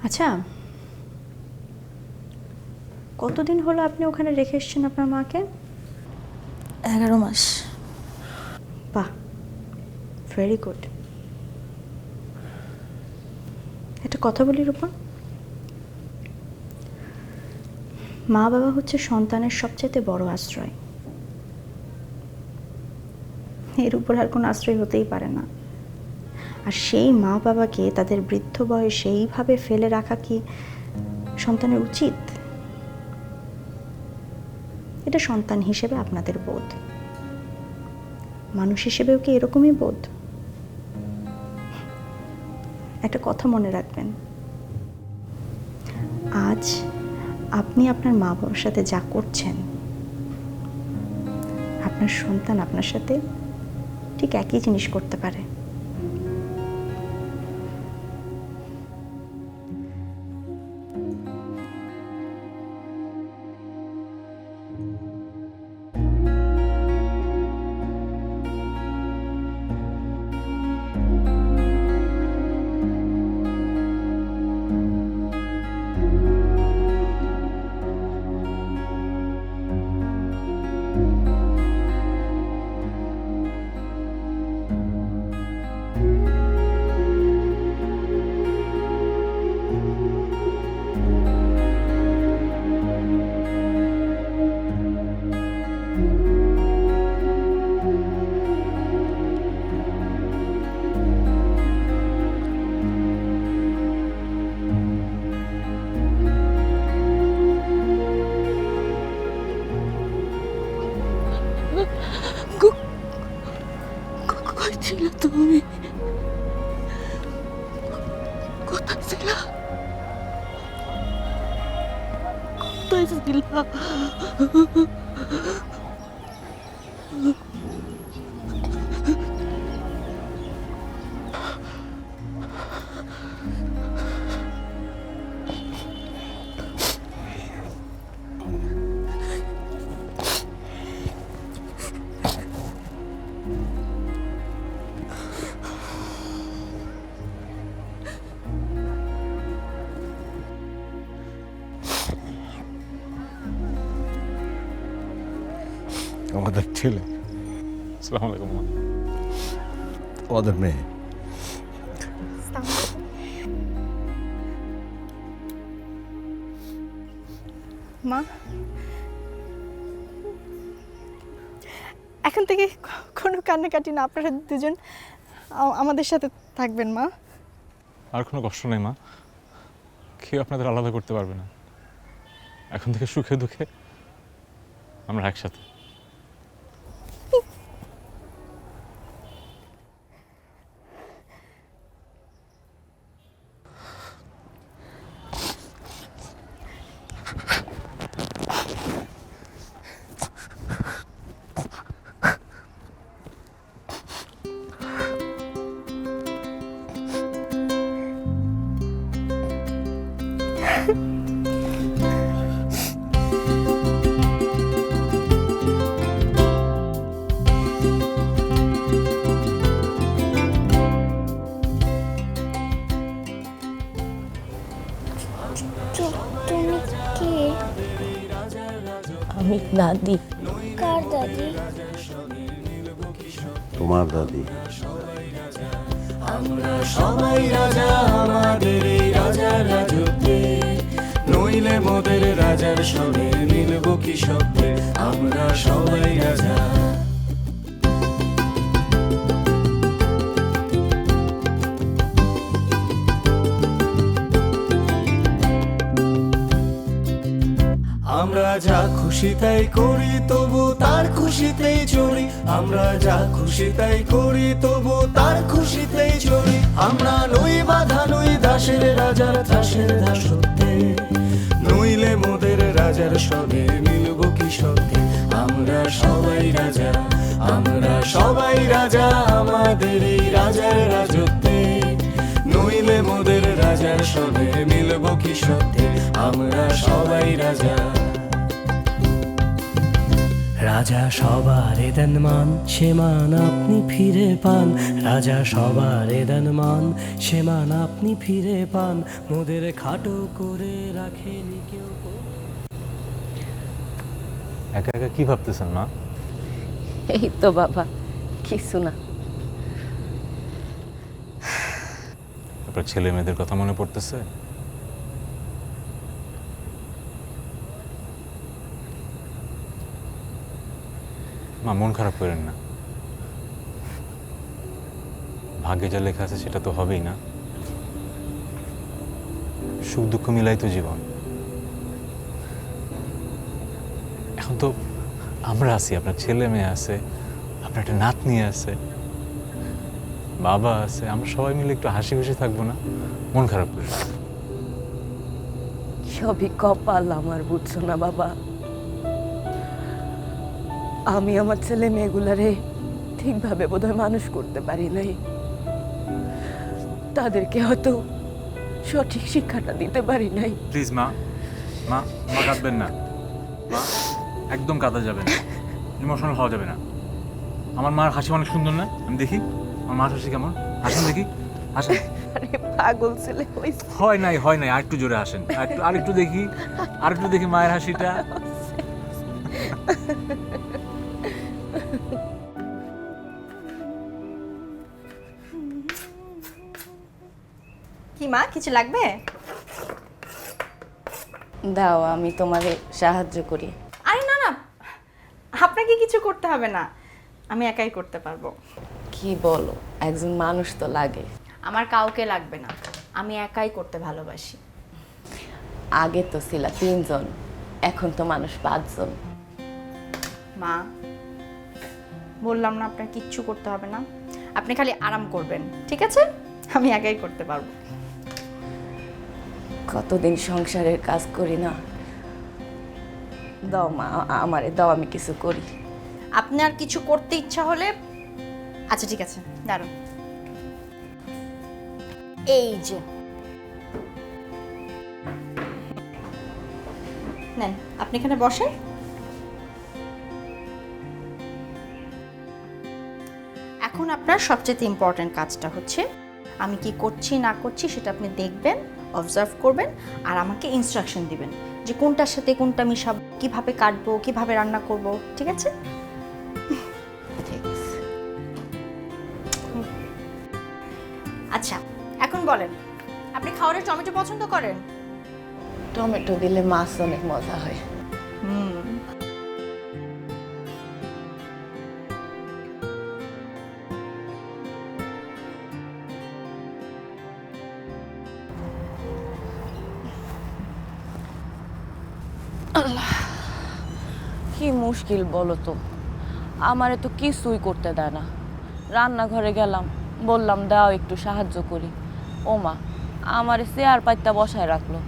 আচ্ছা, কতদিন হলো আপনি ওখানে রেখে এসেছেন আপনার মাকে? 11 মাস। বাহ, ভেরি গুড। একটা কথা বলি রূপা, মা বাবা হচ্ছে সন্তানের সবচেয়ে বড় আশ্রয়। এর উপর আর কোনো আশ্রয় হতেই পারে না। আর সেই মা বাবাকে তাদের বৃদ্ধ বয়সে এইভাবে ফেলে রাখা কি সন্তানের উচিত? এটা সন্তান হিসেবে আপনাদের বোধ, মানুষ হিসেবেও কি এরকমই বোধ? একটা কথা মনে রাখবেন, আজ আপনি আপনার মা বাবার সাথে যা করছেন, আপনার সন্তান আপনার সাথে ঠিক একই জিনিস করতে পারে। কোথায় ছিলে তুমি? কোথায় ছিলা? কোথায় ছিলা? আমাদের ছেলে, আসসালামু আলাইকুম মা। ওদের মেয়ে। মা, এখন থেকে কোনো কান্নাকাটি না, আপনারা দুজন আমাদের সাথে থাকবেন মা। আর কোনো কষ্ট নেই মা, কেউ আপনাদের আলাদা করতে পারবে না। এখন থেকে সুখে দুঃখে আমরা একসাথে। তুমি কে? আমি দাদি। কার দাদি? তোমার দাদি। আমরা সবাই রাজা আমাদের এই রাজার রাজত্বে, নইলে মোদের রাজার সঙ্গে মিলব কি শব্দে। আমরা সবাই রাজা। আমরা যা খুশি তাই করি তবু তার খুশিতেই চলি। আমরা যা খুশি তাই করি তবু তার খুশিতেই চলি। আমরা নই বাধা নই দাসের রাজার দাসের দাসত্বে, নইলে মোদের রাজার সঙ্গে মিলব কি সত্যি। আমরা সবাই রাজা, আমরা সবাই রাজা আমাদের এই রাজার রাজত্বে, নইলে মোদের রাজার সবে মিলব কি সত্যে, আমরা সবাই রাজা। রাজা সবার দেন মান, সে মান আপনি ফিরে পান, রাজা সবার দেন মান, সে মান আপনি ফিরে পান, মোদের খাটো করে রাখেনি কেউ। একা একা কি ভাবতেছেন মা? এই তো বাবা, কিছু না। আপনার ছেলে মেয়েদের কথা মনে পড়তেছে? মা মন খারাপ করেন না, ভাগ্যে যা লেখা আছে সেটা তো হবেই না। সুখ দুঃখ মিলাই তো জীবন। এখন তো আমরা আছি, আপনার ছেলে মেয়ে আছে, আপনার একটা নাতনি আছে, বাবা আছে, আমরা সবাই মিলে একটু হাসি খুশি থাকবো না? মন খারাপ করে সবই কপাল আমার, বুঝছো না বাবা? আমি আমার ছেলে মেয়েগুলারে ঠিকভাবে বোধহয় মানুষ করতে পারি নাই, তাদেরকে হয়তো সঠিক শিক্ষাটা দিতে পারি নাই। প্লিজ মা, মা মা কাঁদবেন না মা, একদম কাঁদা যাবে না, ইমোশনাল হওয়া যাবে না। আমার মার হাসি অনেক সুন্দর না? আমি দেখি আমার মার হাসি কেমন, হাসেন দেখি, হাসেন। আরে পাগল ছেলে হইছে। হয় নাই, আরেকটু জোরে হাসেন, আরেকটু দেখি মায়ের হাসিটা। কি মা, কিছু লাগবে? দাও, আমি তোমারে সাহায্য করি। আরে না না, আপনাকে কিছু করতে হবে না, আমি একাই করতে পারবো। কি বলো, একজন মানুষ তো লাগে। আমার কাউকে লাগবে না, আমি একাই করতে ভালোবাসি। আগে তো ছিল 3 জন, এখন তো মানুষ 5 জন। মা, বললাম না আপনার কিচ্ছু করতে হবে না, আপনি খালি আরাম করবেন, ঠিক আছে? আমি একাই করতে পারবো। কতদিন সংসারের কাজ করি না। দাও মা, আমারে দাও, আমি কিছু করি। আপনার কিছু করতে ইচ্ছা হলে, আচ্ছা ঠিক আছে, দাঁড়ান। এই যে নেন, আপনি এখানে বসেন। এখন আপনার সবচেয়ে ইম্পর্টেন্ট কাজটা হচ্ছে, আমি কি করছি না করছি সেটা আপনি দেখবেন, অবজার্ভ করবেন, আর আমাকে ইনস্ট্রাকশন দিবেন যে কোনটার সাথে কোনটা মিশাবো, কিভাবে কাটবো, কিভাবে রান্না করব, ঠিক আছে? ঠিক আছে। আচ্ছা, এখন বলেন, আপনি খাবারে টমেটো পছন্দ করেন? টমেটো দিলে মাছ অনেক মজা হয়। আল্লাহ, কি মুশকিল বলো তো, আমারে তো কিছুই করতে দেয় না। রান্নাঘরে গেলাম, বললাম দাও একটু সাহায্য করি, ওমা আমারে চেয়ার পাইতা বসায় রাখলো।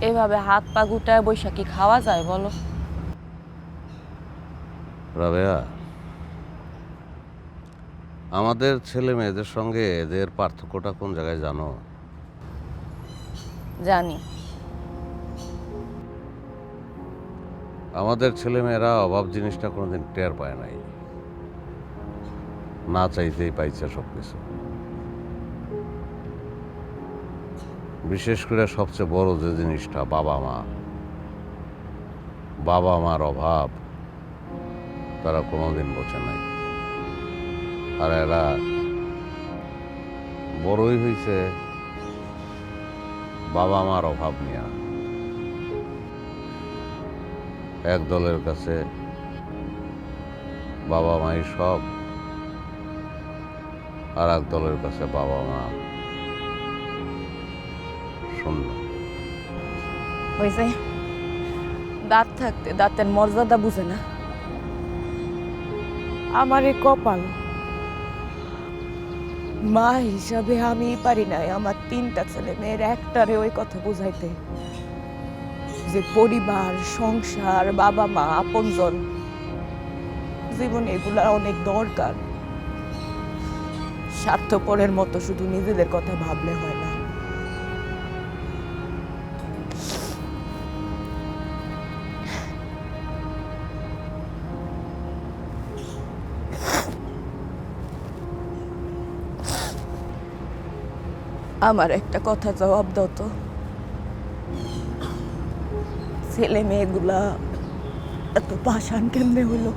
এভাবে হাত পা গুটায় বৈশা কি খাওয়া যায় বলো? রাবেয়া, আমাদের ছেলে মেয়েদের সঙ্গে এদের পার্থক্যটা কোন জায়গায় জানো? জানি। আমাদের ছেলে মেয়েরা অভাব জিনিসটা কোনোদিন টের পায় নাই, না চাইতেই পাইছে সবকিছু। বিশেষ করে সবচেয়ে বড় যে জিনিসটা, বাবা মার অভাব তারা কোনোদিন বোঝে নাই। আর এরা বড়ই হয়েছে বাবা মার অভাব নিয়ে। এক দলের কাছে বাবা মাই সব, আর এক দলের কাছে বাবা মা শূন্য। ওই যে দাঁত থাকতে দাঁতের মর্যাদা বুঝে না। আমার এই কপাল, মা হিসাবে আমি পারি নাই আমার 3টা ছেলে মেয়ের একটারে ওই কথা বুঝাইতে যে পরিবার, সংসার, বাবা মা, আপনজন জীবনে এগুলা অনেক দরকার। স্বার্থপরের মতো শুধু নিজেদের কথা ভাবলে হয় না। আমার একটা কথা জবাব দাও তো, ছেলে মেয়েগুলা এত পাষাণ কেমনে হলো?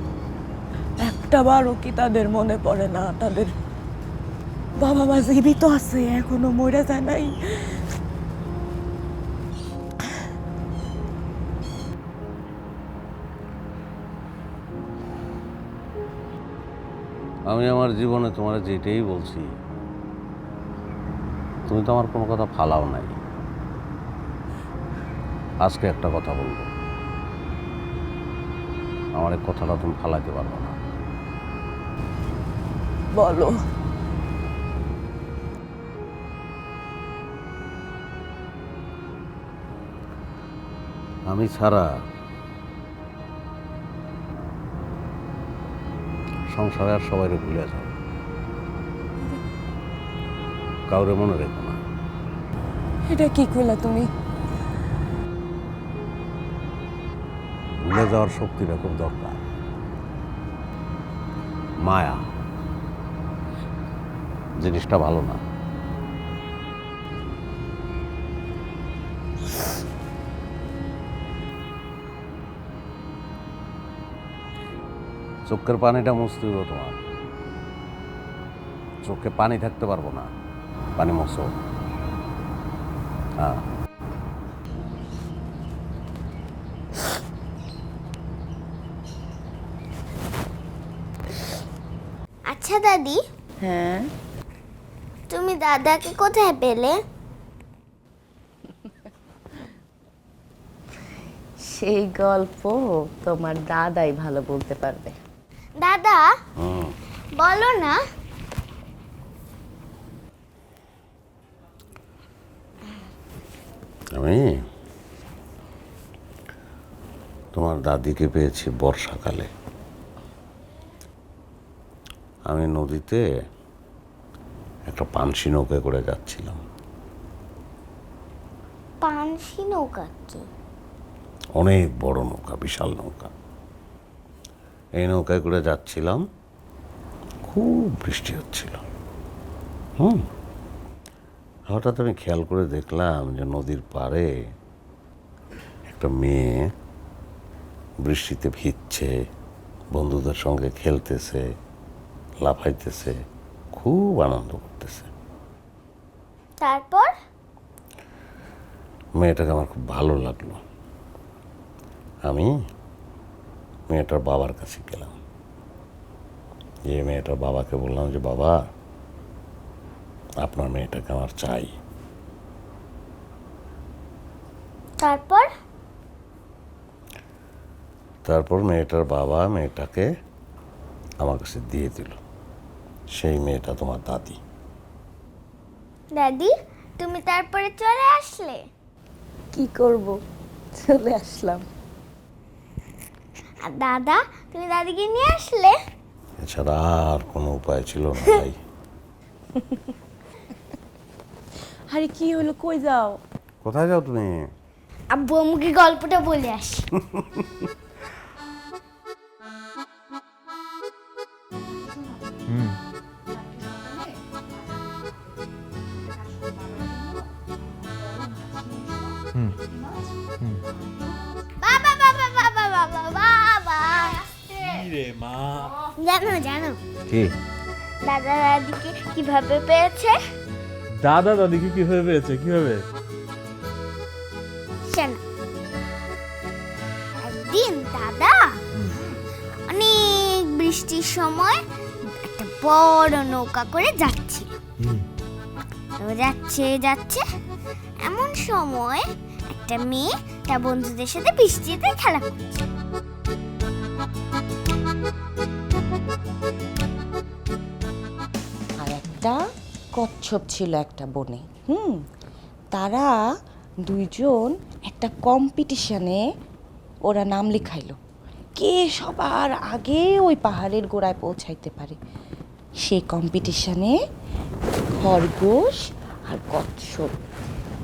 একটা বারও কি তাদের মনে পড়ে না তাদের বাবা মা জীবিত আছে, এখনো মরে যায় নাই? আমি আমার জীবনে তোমার যেটাই বলছি, তুমি তো আমার কোনো কথা ফালাও নাই। আজকে একটা কথা বলবো, আমার এই কথাটা তুমি ফালাইতে পারবে না। বলো। আমি ছাড়া সংসারে আর সবাই ভুলে যাও, কাউরে মনে রেখো না। এটা কি কইলা তুমি? ভুলে যাওয়ার শক্তিটা খুব দরকার। মায়া জিনিসটা ভালো না। চোখের পানিটা মুছতে হবে তোমার। চোখে পানি থাকতে পারবো না, পানি মুছো। হ্যাঁ, আচ্ছা দাদি, হ্যাঁ, তুমি দাদাকে কোথায় পেলে? সেই গল্প তোমার দাদাই ভালো বলতে পারবে। দাদা বলো না। আমি তোমার দাদিকে পেয়েছি বর্ষাকালে। আমি নদীতে একটা পানসি নৌকায় করে যাচ্ছিলাম। পানসি নৌকা কি? অনেক বড় নৌকা, বিশাল নৌকা। এই নৌকায় করে যাচ্ছিলাম, খুব বৃষ্টি হচ্ছিল। হঠাৎ আমি খেয়াল করে দেখলাম যে নদীর পাড়ে একটা মেয়ে বৃষ্টিতে ভিজছে, বন্ধুদের সঙ্গে খেলতেছে, লাফাইতেছে, খুব আনন্দ করতেছে। তারপর? মেয়েটাকে আমার খুব ভালো লাগলো। আমি মেয়েটার বাবার কাছে গেলাম, গিয়ে মেয়েটার বাবাকে বললাম যে বাবা, আপনার মেয়েটাকে আমার চাই। তারপর? তারপর মেয়েটার বাবা মেয়েটাকে আমার কাছে দিয়ে দিল। সেই মেয়েটা তোমার দাদি। দাদি, তুমি তারপরে চলে আসলে? কি করব, চলে আসলাম। আর দাদা, তুমি দাদিকে নিয়ে আসলে? এছাড়া আর কোনো উপায় ছিল না ভাই। আরে কি হলো, কই যাও? কোথায় যাও তুমি? আব্বু আমাকে গল্পটা বলে আসি। বাবা বাবা বাবা বাবা বাবা, জানো জানো কি দাদা দাদিকে কিভাবে পেয়েছে? দাদা দাদিকে কিভাবে পেয়েছে? কিভাবে? শোনো, একদিন দাদা অনেক বৃষ্টির সময় একটা বড় নৌকা করে যাচ্ছিল। তো যাচ্ছে যাচ্ছে, এমন সময় একটা মেয়ে তার বন্ধুদের সাথে বৃষ্টিতে খেলা করছে। আর একটা কচ্ছপ ছিল একটা বনে। তারা দুইজন একটা কম্পিটিশনে ওরা নাম লিখাইলো, কে সবার আগে ওই পাহাড়ের গোড়ায় পৌঁছাইতে পারে সেই কম্পিটিশনে খরগোশ আর কচ্ছপ।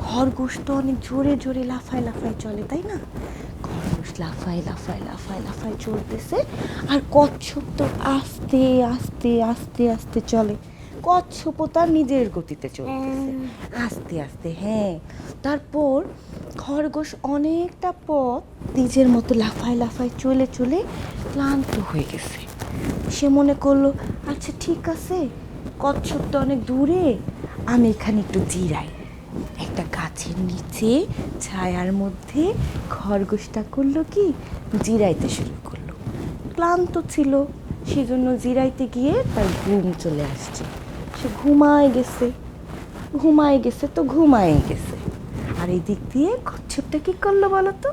খরগোশ তো অনেক জোরে জোরে লাফায় লাফায় চলে, তাই না? খরগোশ লাফায় লাফায় লাফায় লাফায় চলতেছে, আর কচ্ছপ তো আস্তে আস্তে আস্তে আস্তে চলে। কচ্ছপও তার নিজের গতিতে চলতেছে আস্তে আস্তে। হ্যাঁ, তারপর খরগোশ অনেকটা পথ নিজের মতো লাফায় লাফায় চলে চলে ক্লান্ত হয়ে গেছে। সে মনে করলো, আচ্ছা ঠিক আছে, কচ্ছপ তো অনেক দূরে, আমি এখানে একটু জিরাই। একটা গাছের নিচে ছায়ার মধ্যে খরগোশটা করলো কি, জিরাইতে শুরু করলো। ক্লান্ত ছিল, সেজন্য জিরাইতে গিয়ে তার ঘুম চলে আসছে। সে ঘুমায় গেছে তো ঘুমায় গেছে। আর এই দিক দিয়ে কচ্ছপটা কি করলো বলো তো?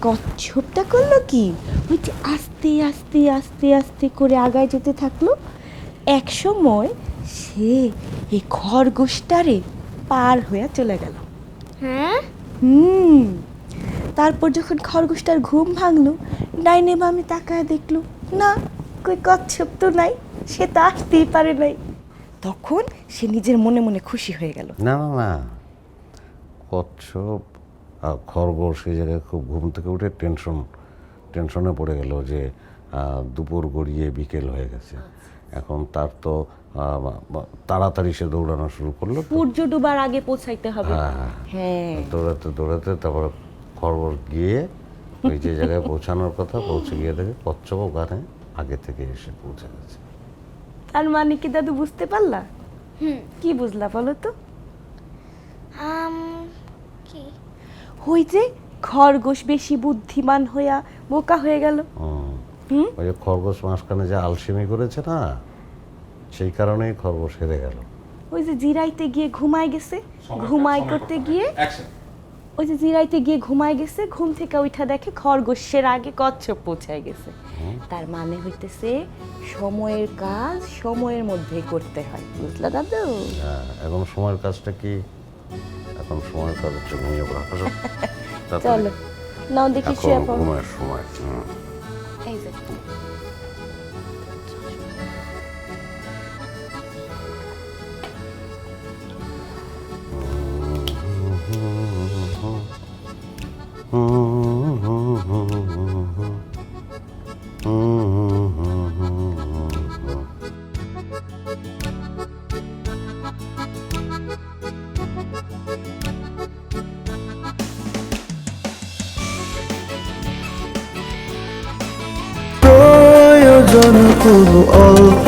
কচ্ছপটা করলো কি, ওই যে আস্তে আস্তে আস্তে আস্তে করে আগায় যেতে থাকলো। এক সময় সে এই খরগোশটারে পার হয়ে চলে গেল। হ্যাঁ, তারপর যখন খরগোশটার ঘুম ভাঙলো, ডাইনে বামে তাকায় দেখলো, না, কই কচ্ছপ তো নাই, সে তো আসতেই পারে নাই। তখন সে নিজের মনে মনে খুশি হয়ে গেল। না না না, কচ্ছপ আর খরগোশ এই জায়গায় খুব ঘুম থেকে উঠে টেনশনে পড়ে গেল যে দুপুর গড়িয়ে বিকেল হয়ে গেছে। এখন তার তো তাড়াতাড়ি সে দৌড়ানো শুরু করলো। সূর্য ডুবার আগে পৌঁছাইতে হবে। হ্যাঁ, দৌড়াতে দৌড়াতে তারপর খরগোশ গিয়ে ওই যে জায়গায় পৌঁছানোর কথা পৌঁছে গিয়ে দেখে কচ্ছপ ওখানে আগে থেকে এসে পৌঁছে গেছে। তার মানে কি দাদু বুঝতে পারলা? কি বুঝলা বলো তো? কি? ওই যে খরগোশ বেশি বুদ্ধিমান হইয়া বোকা হয়ে গেল। ওই যে খরগোশ মাঝখানে যে আলসেমি করেছে না, সেই কারণেই খরগোশ হেরে গেল। ওই যে জিরাইতে গিয়ে ঘুমায় গেছে, ঘুমাই করতে গিয়ে ওই যে জিরাইতে গিয়ে ঘুমায় গেছে, ঘুম থেকে উঠা দেখে খরগোশের আগে কচ্ছপ পৌঁছায় গেছে। তার মানে হইতেছে সময়ের কাজ সময়ের মধ্যেই করতে হয়, বুঝলা দাদু? এখন সময়ের কাজটা কি? এখন সময়ের কাজ হচ্ছে ঘুমিয়ে পড়া। চলো নাও দেখি শুয়ে পড়ো। ঘুমের সময়। এই যে প্রয়োজন খুব অল্প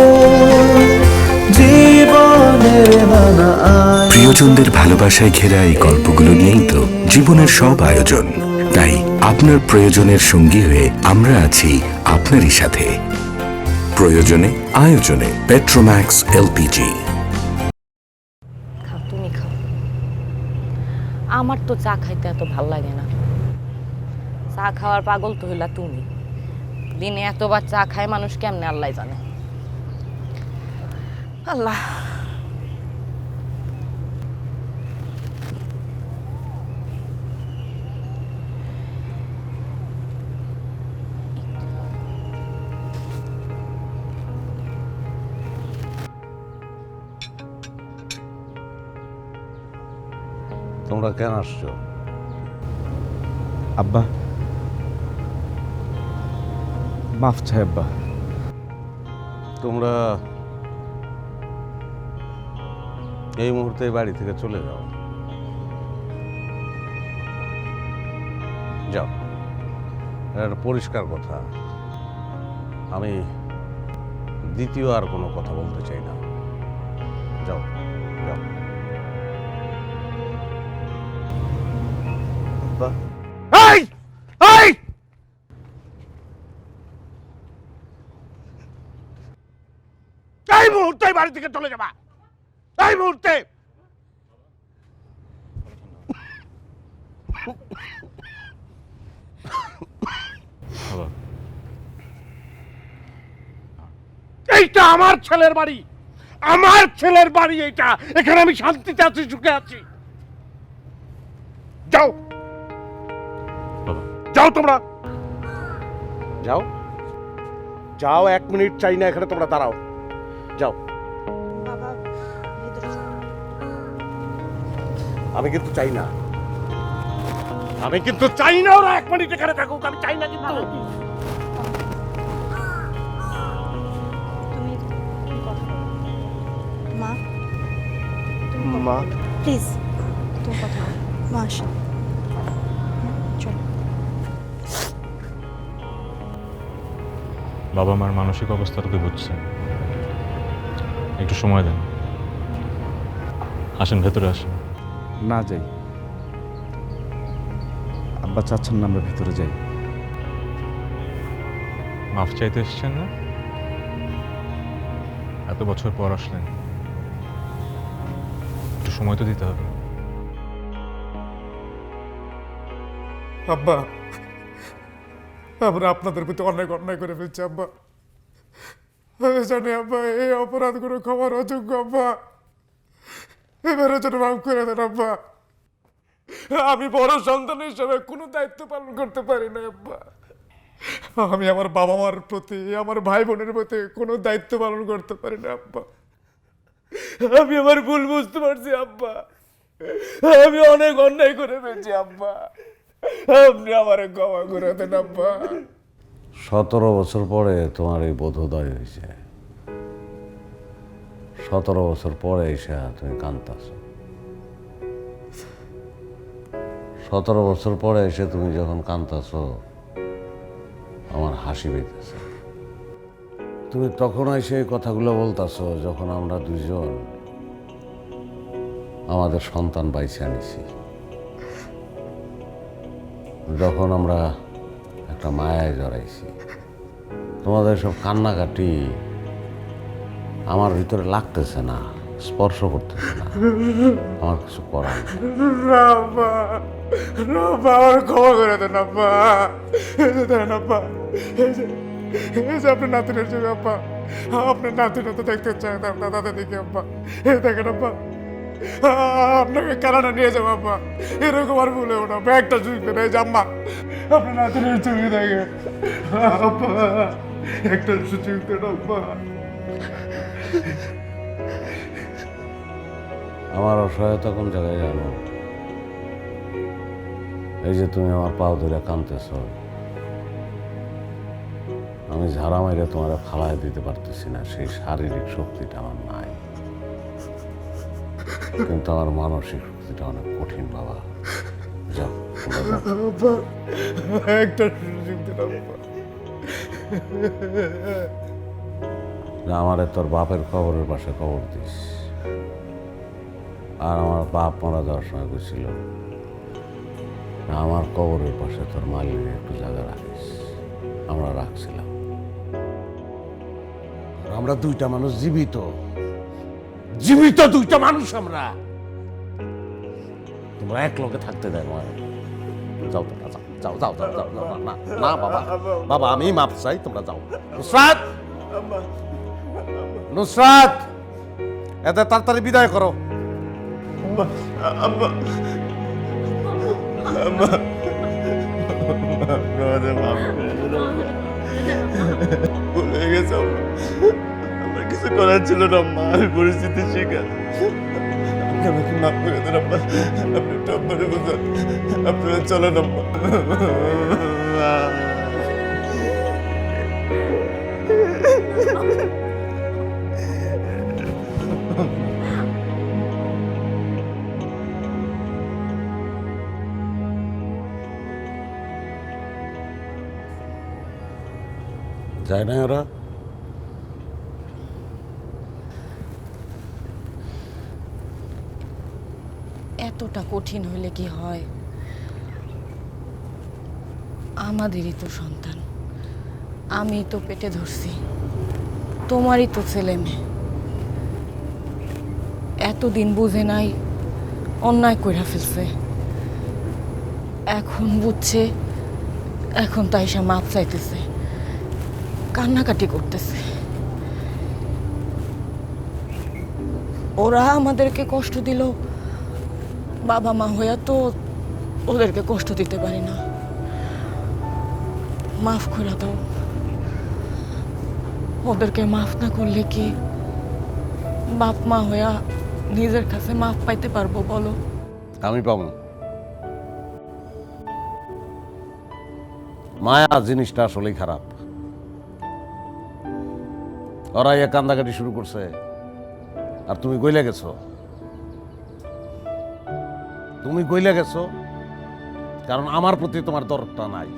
জীবনের নানা প্রিয়জনদের ভালোবাসায় ঘেরা এই গল্পগুলো নিয়েই তো জীবনের সব আয়োজন। তাই আপনার প্রয়োজনের সঙ্গী হয়ে আমরা আছি আপনারই সাথে। প্রয়োজনে আয়োজনে পেট্রোম্যাক্স এলপিজি। খাও, তুমি খাও। আমার তো চা খাইতে এত ভাল লাগে না। চা খাওয়ার পাগল তো হইলা তুমি। দিনে এতবার চা খায় মানুষ কেমনে আল্লাহ জানে। আল্লাহ, তোমরা কেন আসছো? আব্বা, মাফ চাই আব্বা। তোমরা এই মুহূর্তে বাড়ি থেকে চলে যাও। যাও, এটা একটা পরিষ্কার কথা। আমি দ্বিতীয় আর কোনো কথা বলতে চাই না। যাও যাও। এই এই এই মুহূর্তে বাড়ি থেকে চলে যাবা, এই মুহূর্তে। এইটা আমার ছেলের বাড়ি, আমার ছেলের বাড়ি এইটা। এখানে আমি শান্তিতে আছি, সুখে আছি। যাও যাও তোমরা। যাও যাও, 1 মিনিট চাই না এখানে, তোমরা দাঁড়াও, যাও। আমি কিন্তু চাই না, ওরা 1 মিনিট এখানে থাকুক, আমি চাই না কিন্তু। মা মা, প্লিজ তুমি কথা বলো। মা আসো, চলো। বাবা মার মানসিক অবস্থাটা তো বুঝছেন, একটু সময় দেন। আসেন, ভেতরে আসেন। না যাই, আব্বা চাচ্ছেন না আমরা ভিতরে যাই। মাফ চাইতে এসছেন না? এত বছর পর আসলেন, একটু সময় তো দিতে হবে। আব্বা, আমরা আপনাদের প্রতি অনেক অন্যায় করে ফেলছি আব্বা। আমি জানি আব্বা এই অপরাধগুলো ক্ষমার অযোগ্য আব্বা, এবারের জন্য মাফ করে দেন আব্বা। আমি বড় সন্তান হিসেবে কোনো দায়িত্ব পালন করতে পারি না আব্বা। আমি আমার বাবা মার প্রতি, আমার ভাই বোনের প্রতি কোনো দায়িত্ব পালন করতে পারি না আব্বা। আমি আমার ভুল বুঝতে পারছি আব্বা, আমি অনেক অন্যায় করে ফেলছি আব্বা, আপনি আমারে ক্ষমা করে দেন আব্বা। 17 বছর পরে তোমার এই বোধোদয় হয়েছে, 17 বছর পরে এসে তুমি কাঁদতাছ। 17 বছর পরে এসে তুমি যখন কাঁদতাছ, আমার হাসি পেতেছে। তুমি তখন এসে এই কথাগুলো বলতাছ যখন আমরা দুইজন আমাদের সন্তান বাইছে আনিছি, যখন আমরা একটা মায়ায় জড়াইছি। তোমাদের সব কান্নাকাটি আমার ভিতরে লাগতেছে না, স্পর্শ করতেছে না, আমার কিছু করার নেই। রাব্বা, রাব্বা, আমার ক্ষমা করে দেন আব্বা। এই যে দেন আব্বা, এই যে আপনার নাতিনের যুগ আব্বা, আপনার নাতিনে তো দেখতে চায় না আপনার দাদা দেখি আব্বা। এই দেখেন আব্বা, আপনাকে কানাডা নিয়ে যাবো আব্বা, এরকম আর ভুলেও না। ব্যাগটা চুইতে নেই আম্মা, আপনার নাতিনের ছবি দেখে আব্বা, একটা চুইতে আব্বা। আমার অসহায়তা কোন জায়গায় জানো? এই যে তুমি আমার পাও ধরে কাঁদতেছ, আমি ঝাড়া মাইরে তোমার ফালায় দিতে পারতেছি না, সেই শারীরিক শক্তিটা আমার নাই, কিন্তু আমার মানসিক শক্তিটা অনেক কঠিন বাবা। যাও, তোমরা যাও। আব্বা, একটা চুইতে আব্বা। আমারে তোর বাপের কবরের পাশে কবর দিস, আর আমার বাপ মারা যাওয়ার সময় গেছিল আমার কবরের পাশে তোর মালিক একটু জায়গা রাখিস। আমরা রাখছিলাম, আমরা দুইটা মানুষ, জীবিত জীবিত দুইটা মানুষ আমরা। তোমরা এক লগে থাকতে দেয় আমার। যাও তোমরা, যাও যাও যাও যাও যাও যাও। না না বাবা, বাবা আমি মাপ চাই, তোমরা যাও। নুসরাত, নুসরাত, এত তাড়াতাড়ি বিদায় করো। ভুলে গেছে আমার কিছু করার ছিল না মা, আমি পরিস্থিতি শিকার। আমাকে মাফ করে দেন আব্বা, আপনি একটু আব্বারে বোঝান, আপনারা চলেন আব্বা। যায় না ওরা? এতটা কঠিন হইলে কি হয়? আমাদেরই তো সন্তান, আমি তো পেটে ধরছি, তোমারই তো ছেলে মেয়ে। এতদিন বুঝে নাই, অন্যায় কইরা ফেলছে, এখন বুঝছে, এখন তাই সে মাপ চাইতেছে, কান্নাকাটি করতেছে। ওরা আমাদেরকে কষ্ট দিল, বাবা মা হইয়া তো ওদেরকে কষ্ট দিতে পারি না। মাফ করে দাও। ওদেরকে মাফ না করলে কি বাপ মা হইয়া নিজের কাছে মাফ পাইতে পারবো বলো? আমি পাবো না। মায়া জিনিসটা আসলেই খারাপ। ওরা ইয়ে কান্দাকাটি শুরু করছে আর তুমি গইলে গেছো। তুমি গইলে গেছো কারণ আমার প্রতি তোমার দরদটা নাই।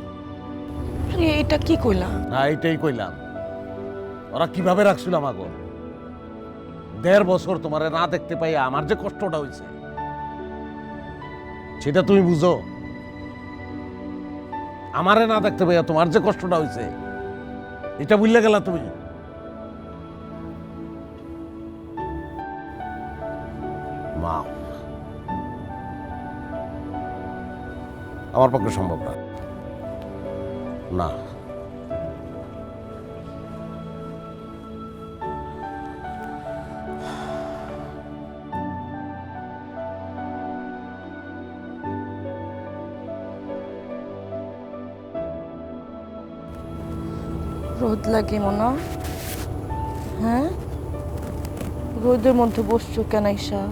আরে এটা কি কইলা? হ্যাঁ, এইটাই কইলাম। ওরা কিভাবে রাখছিল আমাকে 1.5 বছর তোমারে না দেখতে পাই আমার যে কষ্টটা হয়েছে সেটা তুমি বুঝো? আমারে না দেখতে পাইয়া তোমার যে কষ্টটা হয়েছে এটা বুঝলে গেলা তুমি? মা, আমার পক্ষে সম্ভব না। না, রোদ লাগে মনে? হ্যাঁ, রোদের মধ্যে বসছো কেন ঈশা?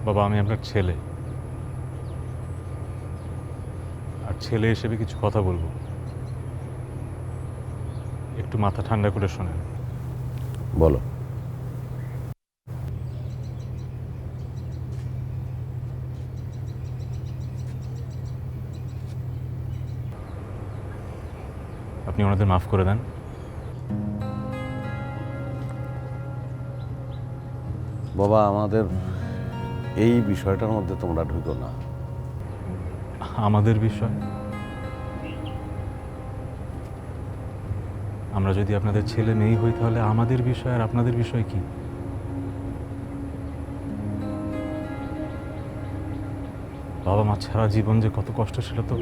বাবা, আমি আপনার ছেলে, আর ছেলে হিসেবে কিছু কথা বলবো, একটু মাথা ঠান্ডা করে শোনেন। বলো। আপনি ওনাদের মাফ করে দেন। বাবা, আমাদের এই বিষয়টার মধ্যে তোমরা ঢুকো না। আমাদের বিষয়? আমরা যদি আপনাদের ছেলে মেয়ে হই তাহলে আমাদের বিষয় আর আপনাদের বিষয় কি? বাবা মা ছাড়া জীবন যে কত কষ্ট ছিল তো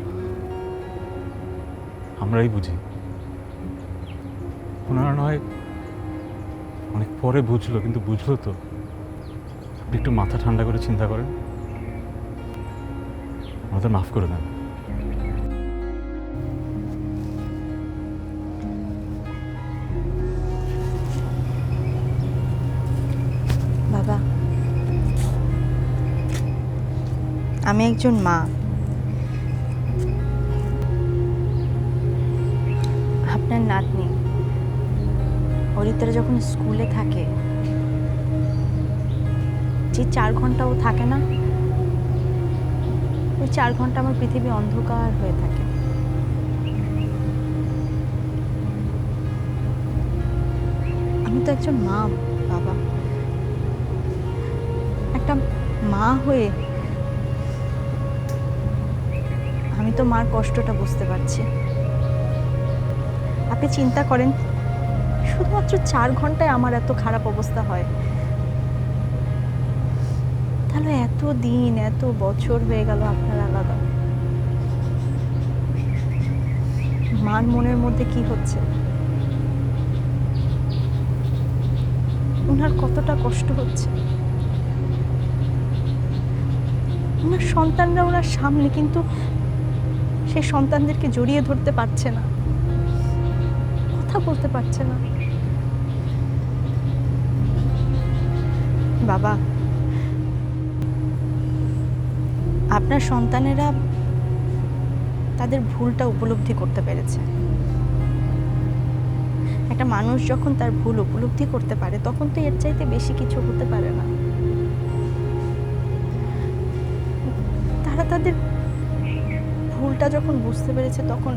আমরাই বুঝি। ওনারা নয় অনেক পরে বুঝলো, কিন্তু বুঝলো তো। আপনি একটু মাথা ঠান্ডা করে চিন্তা করেন, আমাদের মাফ করে দেন। বাবা, আমি একজন মা। আপনার নাতনি অরিত্রা যখন স্কুলে থাকে, যে 4 ঘন্টা ও থাকে না, ওই 4 ঘন্টা আমার পৃথিবী অন্ধকার হয়ে থাকে। আমি তো একজন মা বাবা। একটা মা হয়ে আমি তো মার কষ্টটা বুঝতে পারছি। আপনি চিন্তা করেন, শুধুমাত্র 4 ঘন্টায় আমার এত খারাপ অবস্থা হয়, তাহলে এত দিন এত বছর হয়ে গেল আপনার আলাদা। মার মনের মধ্যে কি হচ্ছে, ওনার কতটা কষ্ট হচ্ছে। ওনার সন্তানরা ওনার সামনে, কিন্তু সে সন্তানদেরকে জড়িয়ে ধরতে পারছে না, কথা বলতে পারছে না। বাবা, আপনার সন্তানেরা তাদের ভুলটা উপলব্ধি করতে পেরেছে। একটা মানুষ যখন তার ভুল উপলব্ধি করতে পারে তখন তো এর চাইতে বেশি কিছু হতে পারে না। তারা তাদের ভুলটা যখন বুঝতে পেরেছে তখন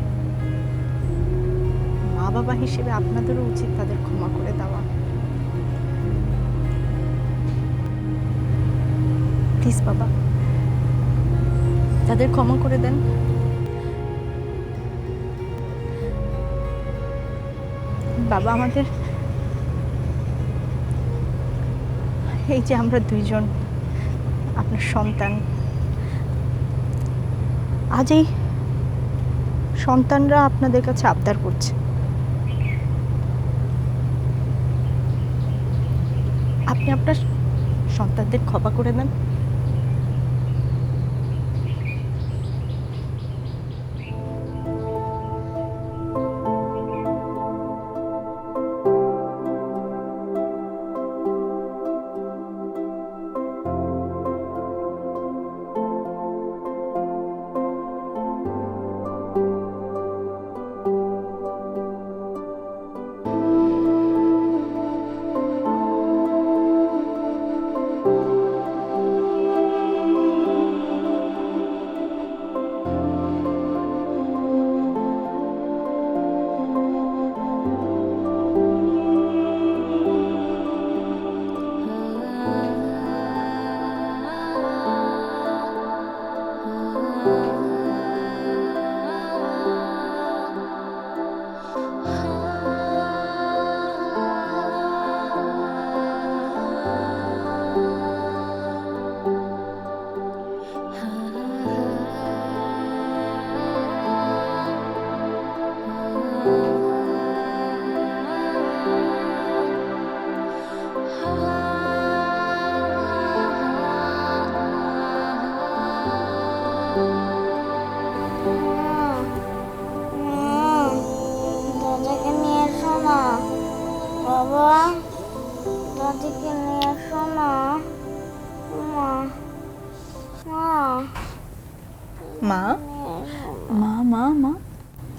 মা বাবা হিসেবে আপনাদেরও উচিত তাদের ক্ষমা করে দেওয়া। প্লিজ বাবা, তাদের ক্ষমা করে দেন। বাবা, এই যে আমরা দুইজন আপনার সন্তান, আজ এই সন্তানরা আপনাদের কাছে আবদার করছে, আপনি আপনার সন্তানদের ক্ষমা করে দেন। দাদাকে নিয়ে এসো না বাবা, দাদিকে নিয়ে এসো না। মা মা মা মা মা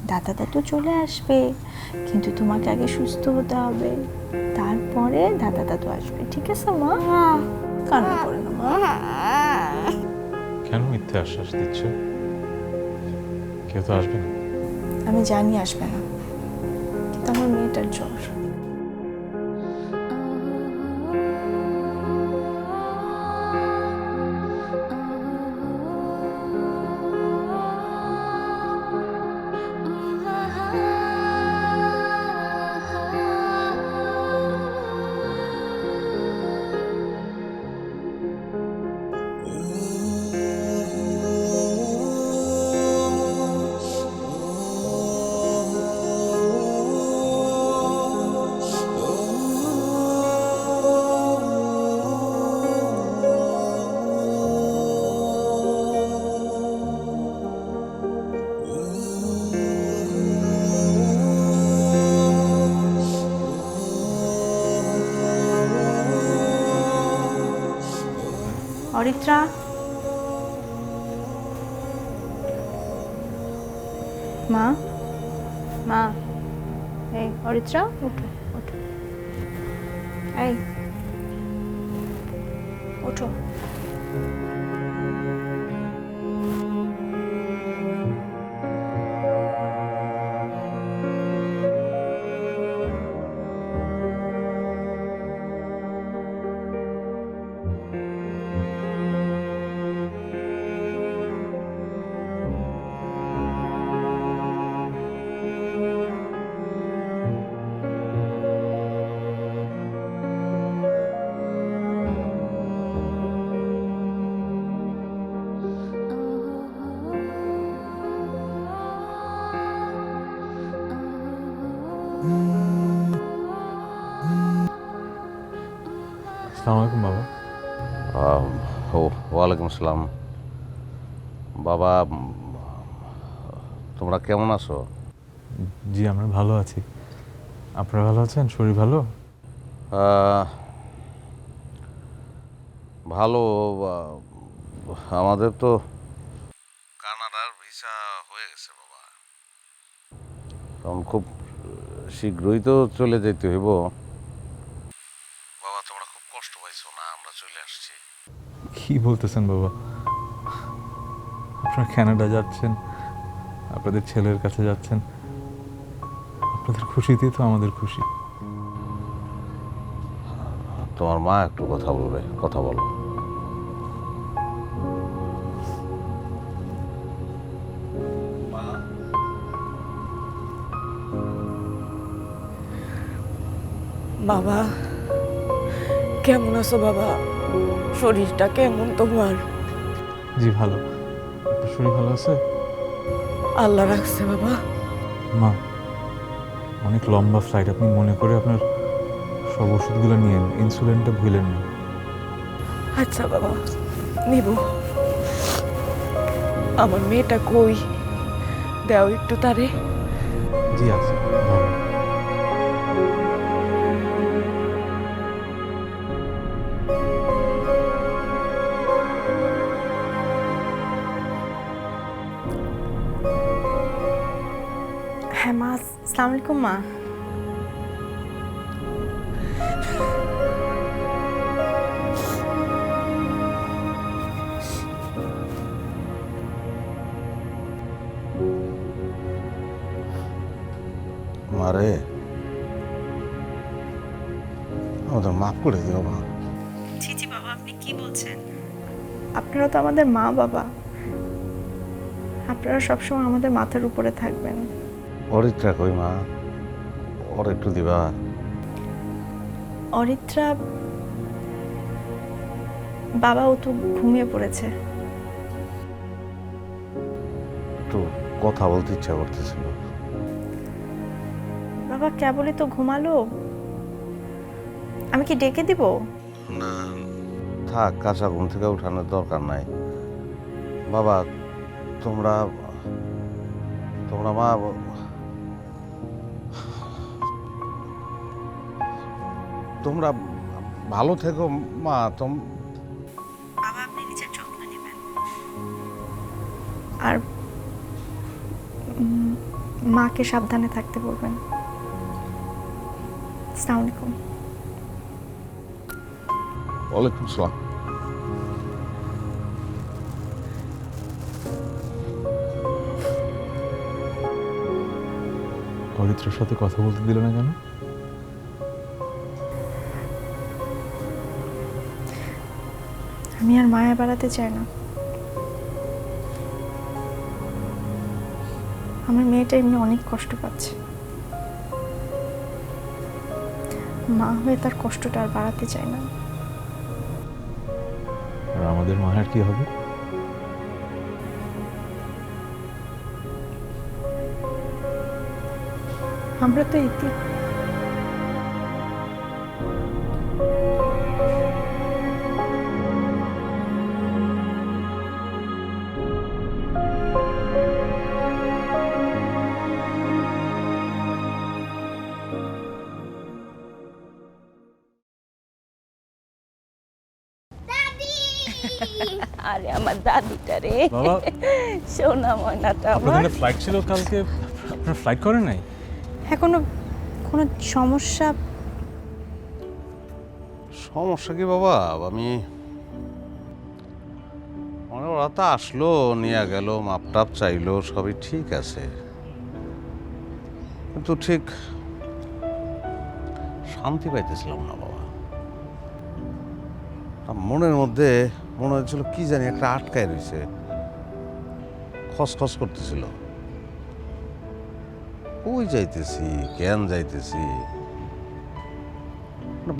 দাদা দাদু চলে আসবে, কিন্তু তোমাকে আগে সুস্থ হতে হবে, তারপরে দাদা দাদু আসবে, ঠিক আছে মা? কান্না করে না মা। কেন মিথ্যে আশ্বাস দিচ্ছ? কেউ তো আসবে না। আমি জানি আসবে না, কিন্তু আমার মেয়েটার জ্বর। অরিত্রা, মা মা, এই অরিত্রা ওঠো ওঠো, এই ওঠো। আসসালামু আলাইকুম বাবা। ওয়ালাইকুম আসসালাম। বাবা, তোমরা কেমন আছো? জি আমরা ভালো আছি, আপনারা ভালো আছেন? শরীর ভালো? ভালো। আমাদের তো কানাডার ভিসা হয়ে গেছে বাবা, তখন খুব শীঘ্রই তো চলে যেতে হইব। বাবা, তোমরা খুব কষ্ট পাইছো না? আমরা চলে আসছি। কি বলতেছেন বাবা? আপনারা কানাডা যাচ্ছেন, আপনাদের ছেলের কাছে যাচ্ছেন, আপনাদের খুশিতেই তো আমাদের খুশি। তোমার মা একটু কথা বলবে, কথা বলো। বাবা, কেমন আছো বাবা? শরীরটা কেমন তোমার? জি ভালো। আপনার শরীর ভালো আছে? আল্লাহ রাখছে বাবা। মা, অনেক লম্বা ফ্লাইট, আপনি মনে করে আপনার সব ওষুধগুলো নিয়েন, ইনসুলিনটা ভুলেন না। আচ্ছা বাবা, নিব। আমার মেয়েটা কই? দাও একটু তারে। জি আছে, ভালো। হ্যাঁ মা, আসসালামু আলাইকুম মা। মারে আমাদের মাফ করে দিও মা। জি জি বাবা, আপনি কি বলছেন? আপনারা তো আমাদের মা বাবা, আপনারা সবসময় আমাদের মাথার উপরে থাকবেন। অরিত্রা কই মা? ওর একটু দিবা। অরিত্রা বাবা, ও তো ঘুমিয়ে পড়েছে। একটু কথা বলতে ইচ্ছা করতেছিল। বাবা কেবলই তো ঘুমালো, আমি কি ডেকে দিব? না থাক, কাঁচা ঘুম থেকে উঠানোর দরকার নাই। বাবা তোমরা তোমরা মা তোমরা ভালো থেকো মা। বাবা আপনি নিজের যত্ন নেবেন, আর মাকে সাবধানে থাকতে বলবেন। আসসালামু আলাইকুম। ওয়ালাইকুম আসসালাম। অরিত্রার সাথে কথা বলতে দিল না কেন? আমি আর মায়া বাড়াতে চাই না। আমার মেয়েটা এমনি অনেক কষ্ট পাচ্ছে, মা হয়ে তার কষ্টটা আর বাড়াতে চাই না। আর আমাদের মায়ের কি হবে? আমরা তো ইতি। আরে আমার দাদিটা রে, বাবা, সোনা ময়নাটা আমার। আপনাদের ফ্লাইট ছিল কালকে, আপনার ফ্লাইট করেন নাই? এখনো কোনো সমস্যা? সমস্যা কি বাবা? আমি ওরা তো আসলো, নিয়ে গেল, মাপটাপ চাইলো, সবই ঠিক আছে, কিন্তু ঠিক শান্তি পাইতেছিলাম না বাবা। মনের মধ্যে মনে হচ্ছিল কি জানি একটা আটকায় রয়েছে, খসখস করতেছিল। ওই যাইতেছি, কেন যাইতেছি,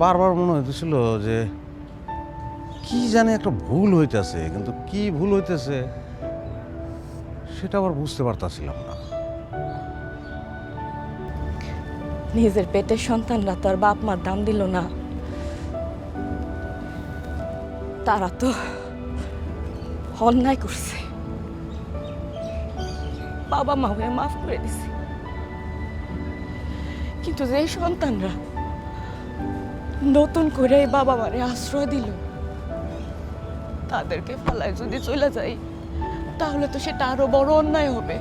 বারবার মনে হইতেছিল যে কি জানি একটা ভুল হইতেছে, কিন্তু কি ভুল হইতেছে সেটা আবার বুঝতে পারতাছিলাম না। নিজের পেটের সন্তানরা তো আর বাপ মার দাম দিল না, তারা তো অন্যায় করছে, বাবা মা হয়ে মাফ করে দিছে। কিন্তু যে সন্তানরা নতুন করে এই বাবা মারে আশ্রয় দিল, তাদেরকে ফালায় যদি চলে যাই, তাহলে তো সেটা আরো বড় অন্যায় হবে।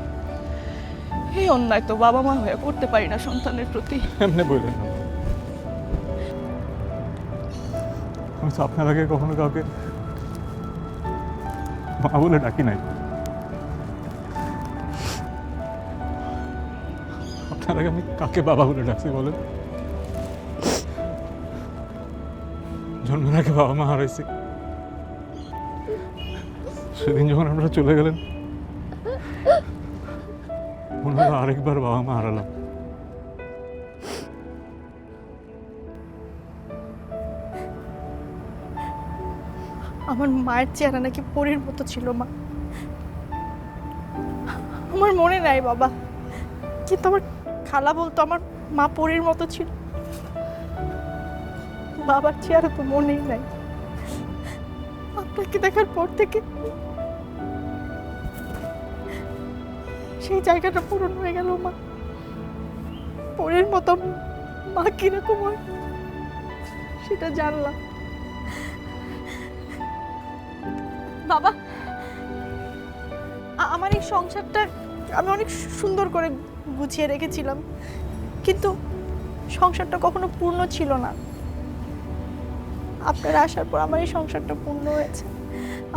এই অন্যায় তো বাবা মা হয়ে করতে পারি না সন্তানের প্রতি। এমনি বললেন না, আমি তো আপনার আগে কখনো কাউকে মা বলে ডাকি নাই। আপনার আগে আমি কাকে বাবা বলে ডাকছি বলেন? জন্মের আগে বাবা মা হারাইছি, সেদিন যখন আপনারা চলে গেলেন মনে হলো আরেকবার বাবা মা হারালাম। আমার মায়ের চেহারা নাকি পরীর মতো ছিল মা। আমার মনে নাই বাবা, কিন্তু আমার খালা বলতো আমার মা পরীর মতো ছিল। বাবার চেহারা তো মনেই নাই। আপনাকে দেখার পর থেকে সেই জায়গাটা পূরণ হয়ে গেল মা। পরীর মতো মা কিরকম হয় সেটা জানলাম। বাবা, আমার এই সংসারটা আমি অনেক সুন্দর করে গুছিয়ে রেখেছিলাম, কিন্তু সংসারটা কখনো পূর্ণ ছিল না। আপনারা আসার পর আমার এই সংসারটা পূর্ণ হয়েছে।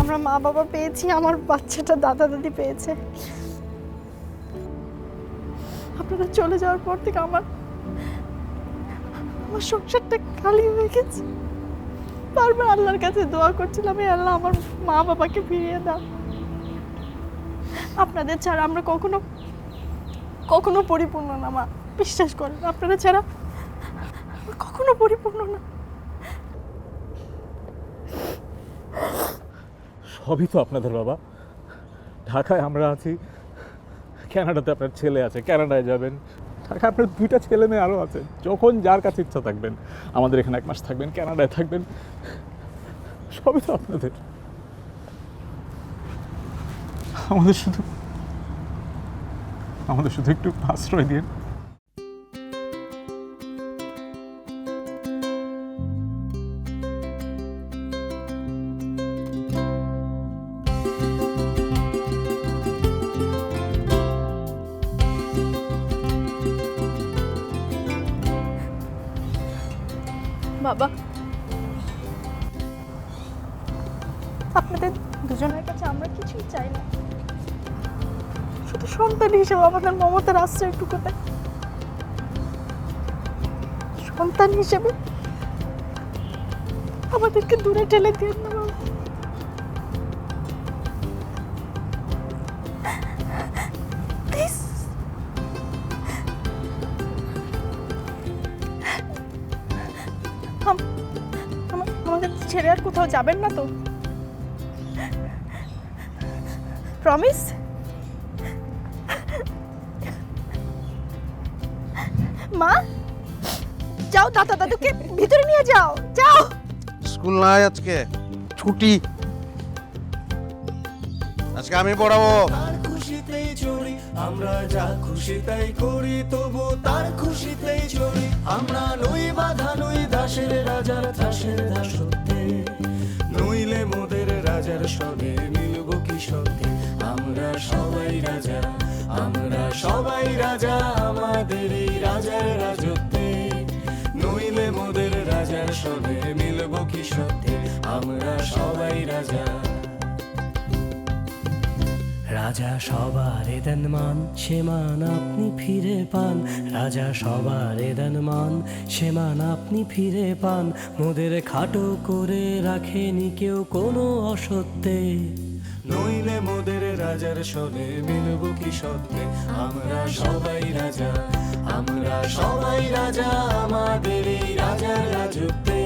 আমরা মা বাবা পেয়েছি, আমার বাচ্চাটা দাদা দাদি পেয়েছে। আপনারা চলে যাওয়ার পর থেকে আমার সংসারটা খালি হয়ে গেছে। বারবার আল্লাহর কাছে দোয়া করছিলাম, এই আল্লাহ আমার মা বাবাকে ফিরিয়ে দাও। আপনাদের ছাড়া আমরা কখনো কখনো পরিপূর্ণ না মা, বিশ্বাস করেন, আপনারা ছাড়া কখনো পরিপূর্ণ না। সবই তো আপনাদের বাবা। ঢাকায় আমরা আছি, কানাডাতে আপনার ছেলে আছে, কানাডায় যাবেন। ঢাকায় আপনার 2টা ছেলে মেয়ে আরও আছে। যখন যার কাছে ইচ্ছা থাকবেন, আমাদের এখানে 1 মাস থাকবেন, কানাডায় থাকবেন, সবই তো আপনাদের। আমাদের শুধু একটু আশ্রয় দিন। বাবা, আপনাদের দুজনের কাছে আমরা কিছুই চাই না, শুধু সন্তান হিসেবে আমাদের মমতার আশ্রয়টুকু দেয়। সন্তান হিসেবে আমাদেরকে দূরে ঠেলে দিন না বাবা। প্লিজ। আমাদের ছেড়ে আর কোথাও যাবেন না তো? প্রমিস? মা, যাও দাদা দাদুকে ভিতরে নিয়ে যাও, যাও। স্কুল নাই আজকে, ছুটি। আজকে আমি পড়াবো। তার খুশিতেই চড়ি আমরা, যা খুশি তাই করি, তবু তার খুশিতেই চড়ি আমরা। নই বাধা নই দাসের রাজার দাসের দাসত্বে, নইলে মোদের রাজার সঙ্গে মিলব কি সত্যি। আমরা সবাই রাজা, আমরা সবাই রাজা, আমাদের এই রাজার রাজত্বে, নইলে মোদের রাজার সঙ্গে মিলব কি সত্যি। আমরা সবাই রাজা। রাজা সবার দেন মান, সে মান আপনি ফিরে পান। রাজা সবার দেন মান, সে মান আপনি ফিরে পান। মোদের খাটো করে রাখেনি কেউ কোনো অসত্যে, নইলে মোদের রাজার সনে মিলব কি সত্যে। আমরা সবাই রাজা, আমরা সবাই রাজা, আমাদের এই রাজার রাজত্বে,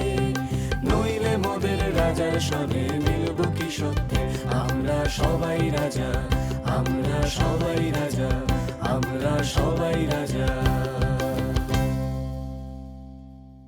নইলে মোদের রাজার সনে মিলব কি সত্যে। আমরা সবাই রাজা, আমরা সবাই